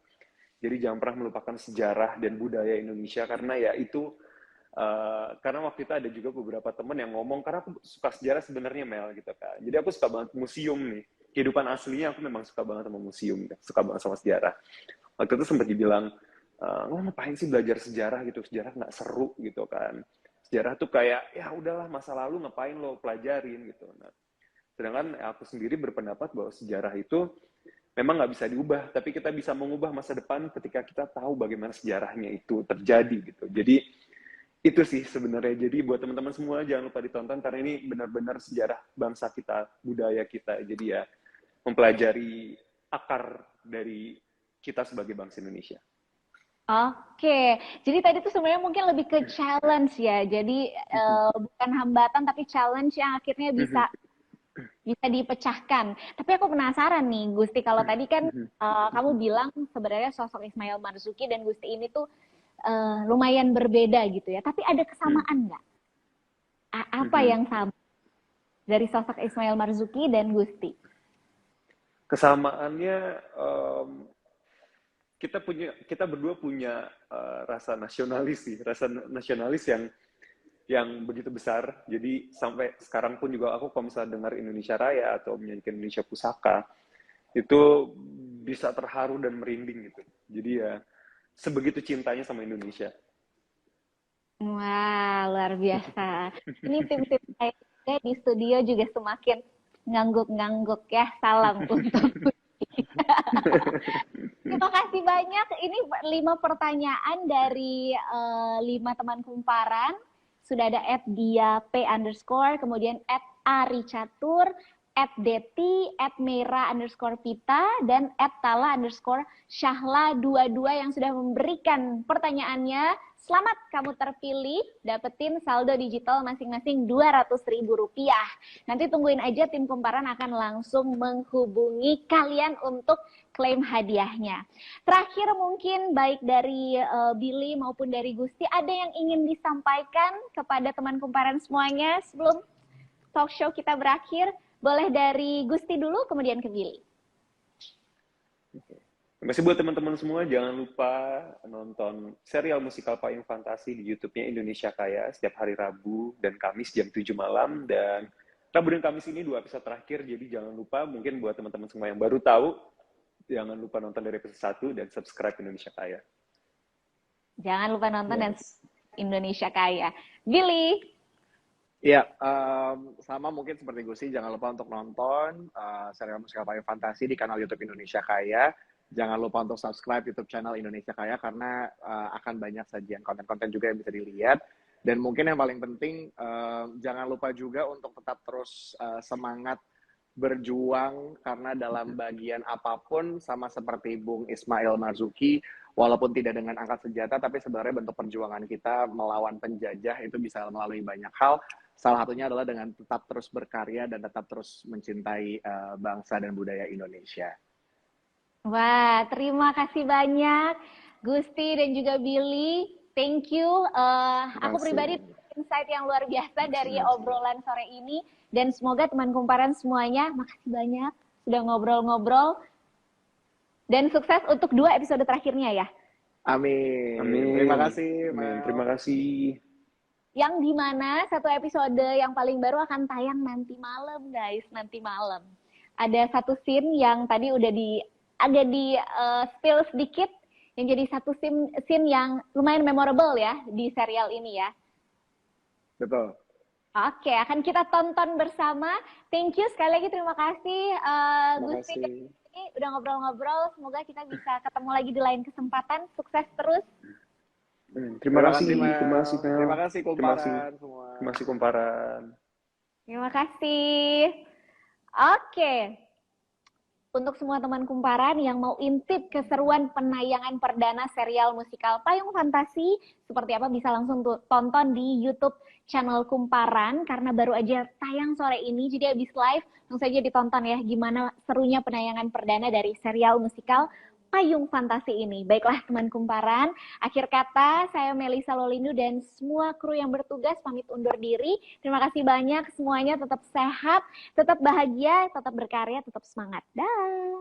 [SPEAKER 2] Jadi jangan pernah melupakan sejarah dan budaya Indonesia, karena ya itu, karena waktu itu ada juga beberapa teman yang ngomong, karena aku suka sejarah sebenarnya, Mel, gitu kan. Jadi aku suka banget museum nih. Kehidupan aslinya aku memang suka banget sama museum, suka banget sama sejarah. Waktu itu sempat dibilang, ngapain sih belajar sejarah gitu, sejarah nggak seru gitu kan. Sejarah tuh kayak, ya udahlah masa lalu ngapain lo pelajarin gitu. Nah, sedangkan aku sendiri berpendapat bahwa sejarah itu memang nggak bisa diubah, tapi kita bisa mengubah masa depan ketika kita tahu bagaimana sejarahnya itu terjadi gitu. Jadi itu sih sebenarnya. Jadi buat teman-teman semua jangan lupa ditonton, karena ini benar-benar sejarah bangsa kita, budaya kita. Jadi ya mempelajari akar dari kita sebagai bangsa Indonesia.
[SPEAKER 1] Oke, jadi tadi tuh sebenarnya mungkin lebih ke challenge ya. Jadi bukan hambatan tapi challenge yang akhirnya bisa dipecahkan. Tapi aku penasaran nih, Gusti, kalau tadi kan kamu bilang sebenarnya sosok Ismail Marzuki dan Gusti ini tuh lumayan berbeda gitu ya. Tapi ada kesamaan nggak? Apa yang sama dari sosok Ismail Marzuki dan Gusti?
[SPEAKER 2] Kesamaannya, kita berdua punya rasa nasionalis yang begitu besar. Jadi sampai sekarang pun juga aku kalau misalnya dengar Indonesia Raya atau menyanyikan Indonesia Pusaka, itu bisa terharu dan merinding gitu. Jadi ya sebegitu cintanya sama Indonesia.
[SPEAKER 1] Wah, luar biasa. Ini tim-tim saya di studio juga semakin ngangguk-ngangguk ya. Salam untuk Terima kasih banyak. Ini 5 pertanyaan dari 5 teman kumparan. Sudah ada @dia_p_, kemudian @aricatur, @deti, @meira_pita, dan @tala_syahla22 yang sudah memberikan pertanyaannya. Selamat kamu terpilih, dapetin saldo digital masing-masing Rp200.000. Nanti tungguin aja, tim Kumparan akan langsung menghubungi kalian untuk klaim hadiahnya. Terakhir mungkin baik dari Billy maupun dari Gusti, ada yang ingin disampaikan kepada teman Kumparan semuanya sebelum talk show kita berakhir? Boleh dari Gusti dulu, kemudian ke Billy.
[SPEAKER 2] Terima kasih buat teman-teman semua. Jangan lupa nonton serial musikal Payung Fantasi di YouTube-nya Indonesia Kaya setiap hari Rabu dan Kamis jam 7 malam. Dan Rabu dan Kamis ini 2 episode terakhir, jadi jangan lupa, mungkin buat teman-teman semua yang baru tahu, jangan lupa nonton dari episode 1 dan subscribe Indonesia Kaya.
[SPEAKER 1] Jangan lupa nonton dan Indonesia Kaya. Billy?
[SPEAKER 3] Iya, sama mungkin seperti Gusti, jangan lupa untuk nonton serial musikal Payung Fantasi di kanal YouTube Indonesia Kaya. Jangan lupa untuk subscribe YouTube channel Indonesia Kaya karena akan banyak sajian konten-konten juga yang bisa dilihat. Dan mungkin yang paling penting, jangan lupa juga untuk tetap terus semangat berjuang, karena dalam bagian apapun, sama seperti Bung Ismail Marzuki, walaupun tidak dengan angkat senjata, tapi sebenarnya bentuk perjuangan kita melawan penjajah itu bisa melalui banyak hal. Salah satunya adalah dengan tetap terus berkarya dan tetap terus mencintai bangsa dan budaya Indonesia.
[SPEAKER 1] Wah, terima kasih banyak Gusti dan juga Billy. Thank you. Aku pribadi insight yang luar biasa dari obrolan sore ini. Dan semoga teman Kumparan semuanya, makasih banyak sudah ngobrol-ngobrol. Dan sukses untuk 2 episode terakhirnya ya.
[SPEAKER 3] Amin.
[SPEAKER 2] Amin.
[SPEAKER 3] Terima kasih.
[SPEAKER 2] Amin. Terima kasih.
[SPEAKER 1] Yang dimana 1 episode yang paling baru akan tayang nanti malam, guys. Nanti malam. Ada 1 scene yang tadi udah agak di spill sedikit, yang jadi 1 scene yang lumayan memorable ya di serial ini ya.
[SPEAKER 3] Betul.
[SPEAKER 1] Oke, akan kita tonton bersama. Thank you sekali lagi, terima kasih Gusti ini udah ngobrol-ngobrol. Semoga kita bisa ketemu lagi di lain kesempatan. Sukses terus.
[SPEAKER 2] Terima kasih Mel.
[SPEAKER 3] Terima kasih Kumparan semua.
[SPEAKER 2] Terima kasih Kumparan.
[SPEAKER 1] Terima kasih. Oke. Untuk semua teman Kumparan yang mau intip keseruan penayangan perdana serial musikal Payung Fantasi, seperti apa bisa langsung tonton di YouTube channel Kumparan, karena baru aja tayang sore ini, jadi habis live, langsung saja ditonton ya, gimana serunya penayangan perdana dari serial musikal Payung Fantasi ini. Baiklah teman Kumparan, akhir kata saya Melisa Lolindo dan semua kru yang bertugas pamit undur diri. Terima kasih banyak semuanya, tetap sehat, tetap bahagia, tetap berkarya, tetap semangat. Dah.